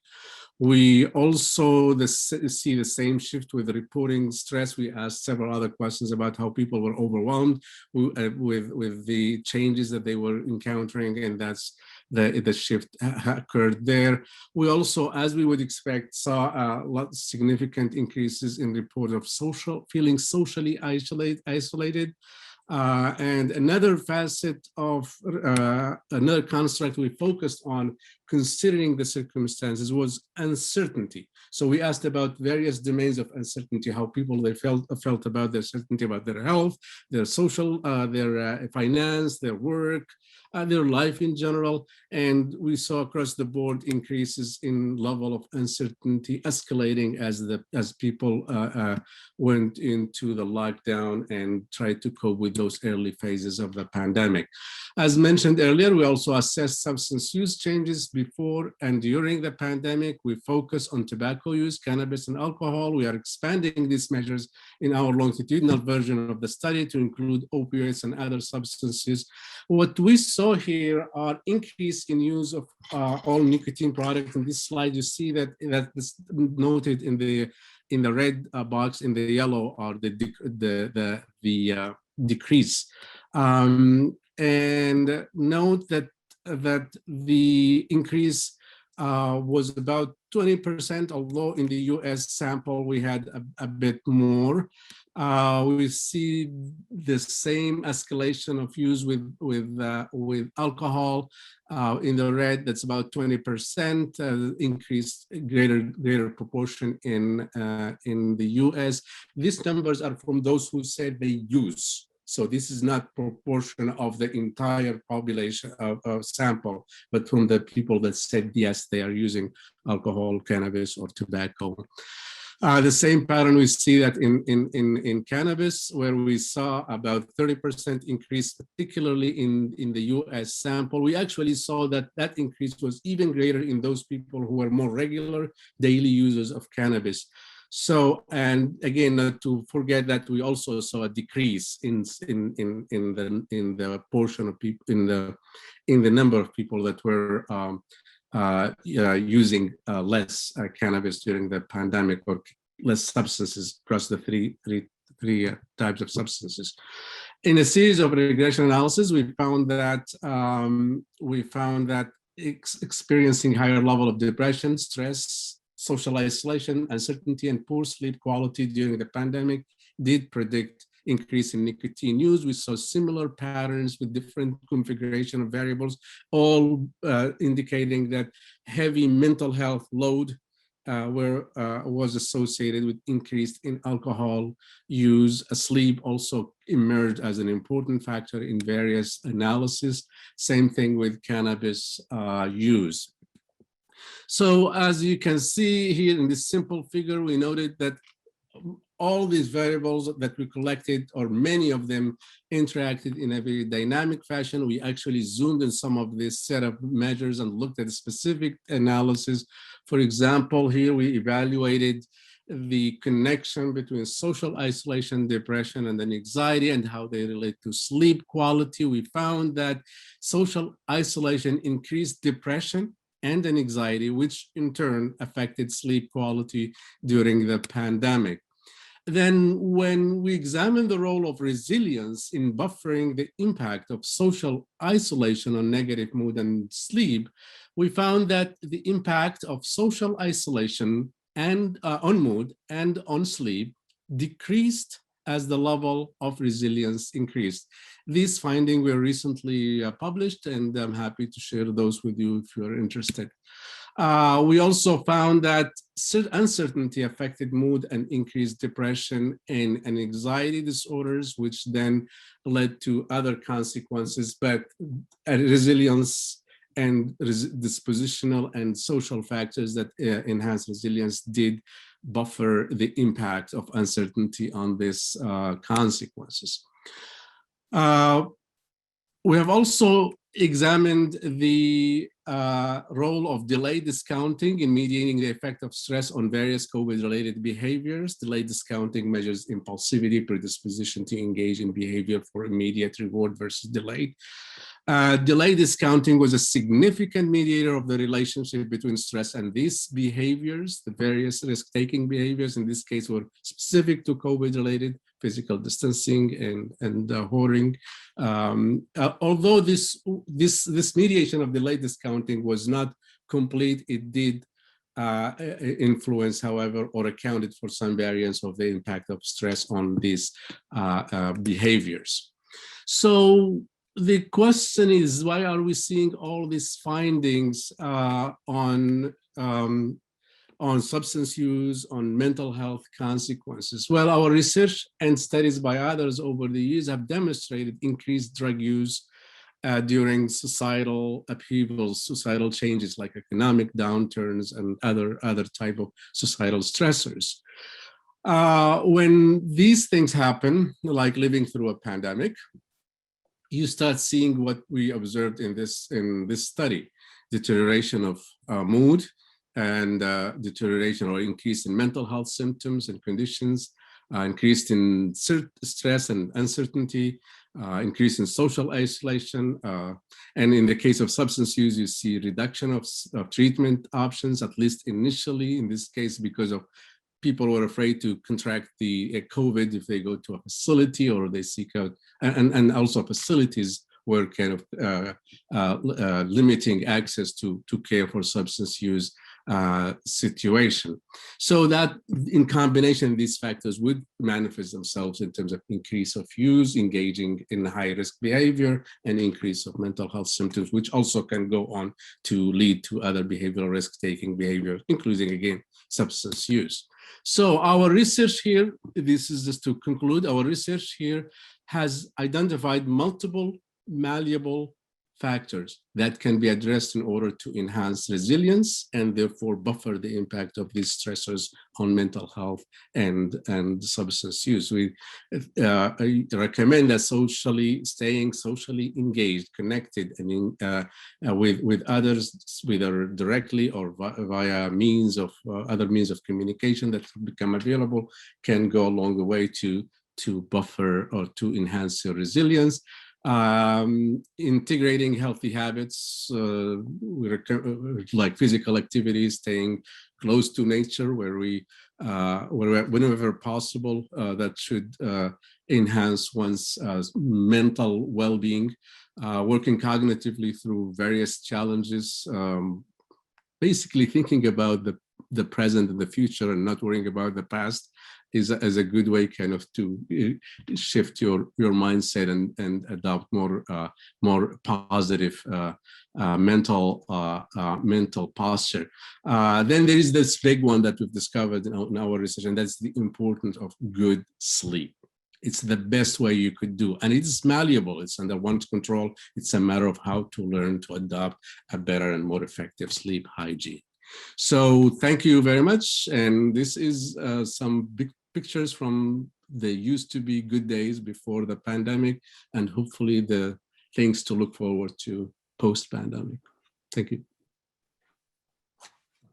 We also see the same shift with reporting stress. We asked several other questions about how people were overwhelmed with the changes that they were encountering, and that's the shift occurred there. We also, as we would expect, saw significant increases in reports of feeling socially isolated. And another facet of another construct we focused on considering the circumstances was uncertainty. So we asked about various domains of uncertainty, how people felt about their certainty about their health, their social, their finance, their work, their life in general. And we saw across the board increases in level of uncertainty escalating as people went into the lockdown and tried to cope with those early phases of the pandemic. As mentioned earlier, we also assessed substance use changes before and during the pandemic. We focus on tobacco use, cannabis, and alcohol. We are expanding these measures in our longitudinal version of the study to include opioids and other substances. What we saw here are increase in use of all nicotine products. In this slide, you see that is noted in the red box. In the yellow are the decrease. And note that the increase was about 20%, although in the US sample we had a bit more. We see the same escalation of use with alcohol in the red. That's about 20% increase, greater proportion in the US. These numbers are from those who said they use. So this is not proportion of the entire population of sample, but from the people that said, yes, they are using alcohol, cannabis, or tobacco. The same pattern we see that in cannabis, where we saw about 30% increase, particularly in the US sample. We actually saw that increase was even greater in those people who were more regular daily users of cannabis. So, and again, not to forget that we also saw a decrease in the portion of people in the number of people that were using less cannabis during the pandemic, or less substances across the three types of substances. In a series of regression analysis, we found that experiencing higher level of depression, stress, social isolation, uncertainty, and poor sleep quality during the pandemic did predict increase in nicotine use. We saw similar patterns with different configuration of variables, all indicating that heavy mental health load was associated with increase in alcohol use. Sleep also emerged as an important factor in various analyses. Same thing with cannabis use. So as you can see here in this simple figure, we noted that all these variables that we collected, or many of them, interacted in a very dynamic fashion. We actually zoomed in some of this set of measures and looked at specific analysis. For example, here we evaluated the connection between social isolation, depression, and then anxiety, and how they relate to sleep quality. We found that social isolation increased depression and anxiety, which in turn affected sleep quality during the pandemic. Then when we examine the role of resilience in buffering the impact of social isolation on negative mood and sleep, we found that the impact of social isolation and on mood and on sleep decreased as the level of resilience increased. These findings were recently published, and I'm happy to share those with you if you're interested. We also found that uncertainty affected mood and increased depression and anxiety disorders, which then led to other consequences, but resilience and dispositional and social factors that enhance resilience did buffer the impact of uncertainty on these consequences. We have also examined the role of delayed discounting in mediating the effect of stress on various COVID-related behaviors. Delayed discounting measures impulsivity, predisposition to engage in behavior for immediate reward versus delayed. Delayed discounting was a significant mediator of the relationship between stress and these behaviors. The various risk-taking behaviors in this case were specific to COVID-related, physical distancing and hoarding. Although this mediation of delayed discounting was not complete, it did influence, however, or accounted for some variance of the impact of stress on these behaviors. So the question is, why are we seeing all these findings on substance use, on mental health consequences? Well, our research and studies by others over the years have demonstrated increased drug use during societal upheavals, societal changes like economic downturns and other type of societal stressors. When these things happen, like living through a pandemic, you start seeing what we observed in this study: deterioration of mood, and deterioration or increase in mental health symptoms and conditions, increase in stress and uncertainty, increase in social isolation. And in the case of substance use, you see reduction of treatment options, at least initially, in this case, because of people were afraid to contract the COVID if they go to a facility or they seek out, and also facilities were kind of limiting access to care for substance use situation. So that in combination, these factors would manifest themselves in terms of increase of use, engaging in high risk behavior, and increase of mental health symptoms, which also can go on to lead to other behavioral risk-taking behavior, including, again, substance use. So our research here, this is just to conclude, our research here has identified multiple malleable factors that can be addressed in order to enhance resilience and therefore buffer the impact of these stressors on mental health and substance use. I recommend that staying socially engaged, connected, and with others, whether directly or via means of other means of communication that become available, can go a long way to buffer or to enhance your resilience. Integrating healthy habits like physical activities, staying close to nature whenever possible, that should enhance one's mental well-being. Working cognitively through various challenges, basically thinking about the present and the future and not worrying about the past is a good way kind of to shift your mindset and adopt more positive mental posture. Then there is this big one that we've discovered in our research, and that's the importance of good sleep. It's the best way you could do, and it's malleable. It's under one's control. It's a matter of how to learn to adopt a better and more effective sleep hygiene. So thank you very much. And this is some big pictures from the used to be good days before the pandemic, and hopefully the things to look forward to post-pandemic. Thank you.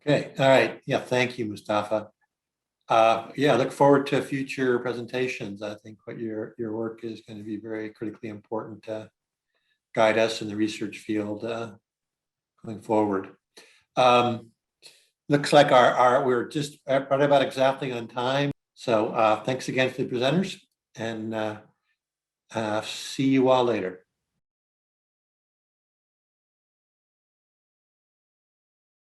Okay, all right. Yeah, thank you, Mustafa. Yeah, look forward to future presentations. I think what your work is going to be very critically important to guide us in the research field going forward. Looks like we're just right about exactly on time. So thanks again to the presenters, and see you all later.